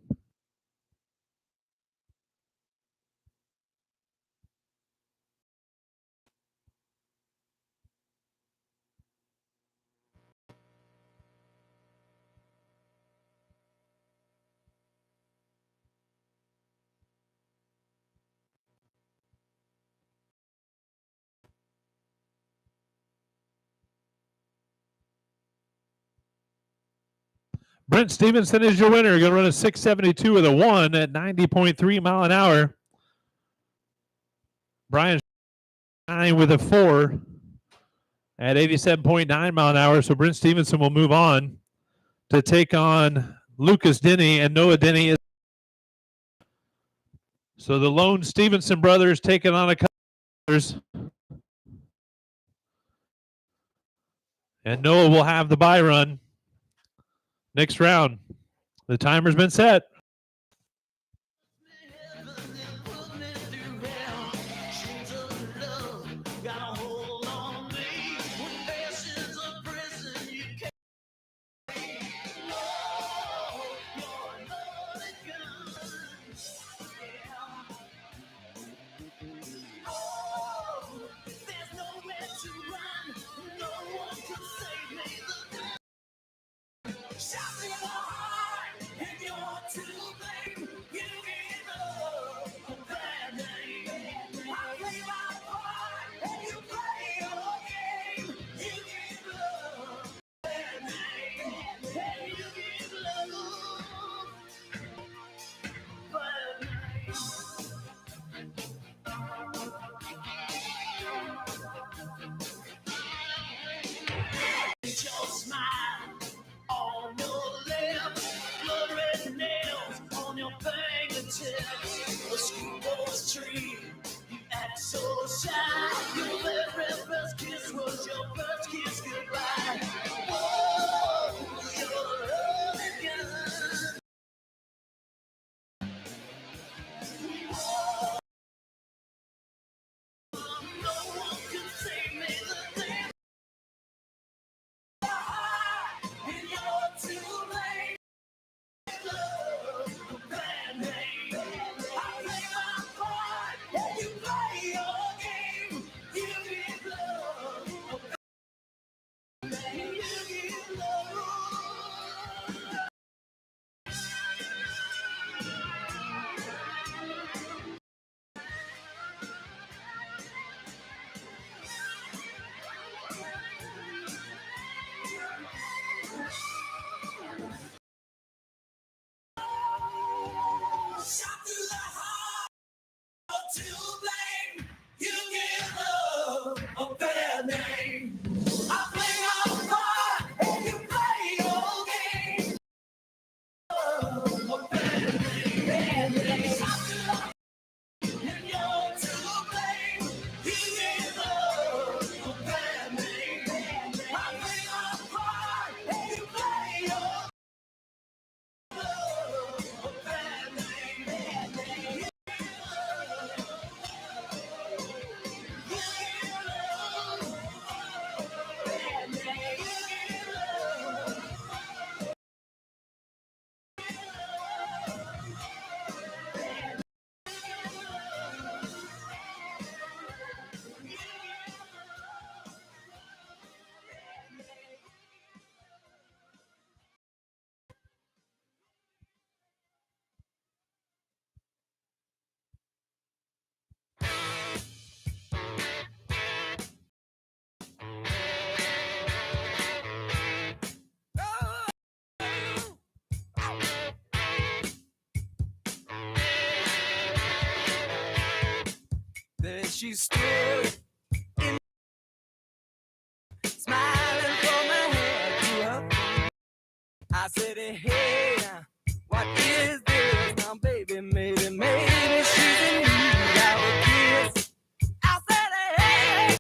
Brent Stevenson is your winner. Going to run a 6.72 with a 1 at 90.3 mile an hour. Brian with a 4 at 87.9 mile an hour. So Brent Stevenson will move on to take on Lucas Denny and Noah Denny. So the lone Stevenson brothers taking on a couple others. And Noah will have the bye run next round. The timer's been set. She stood in, smiling from her head to her feet. I said, hey, now, what is this? Now, baby, maybe she's in need of a kiss. I said, hey,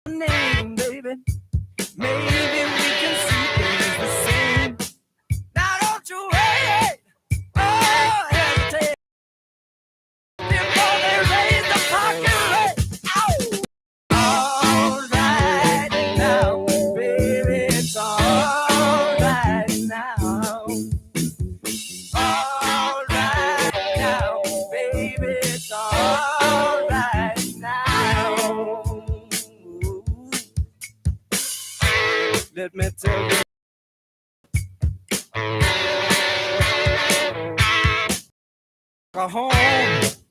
name, baby. Maybe we can see things the same. Now, don't you wait, oh, hesitate before they raise the pocket rate. Ow! All right now, baby, it's all right now. All right now, baby, it's all right now. Let me tell you. Go home.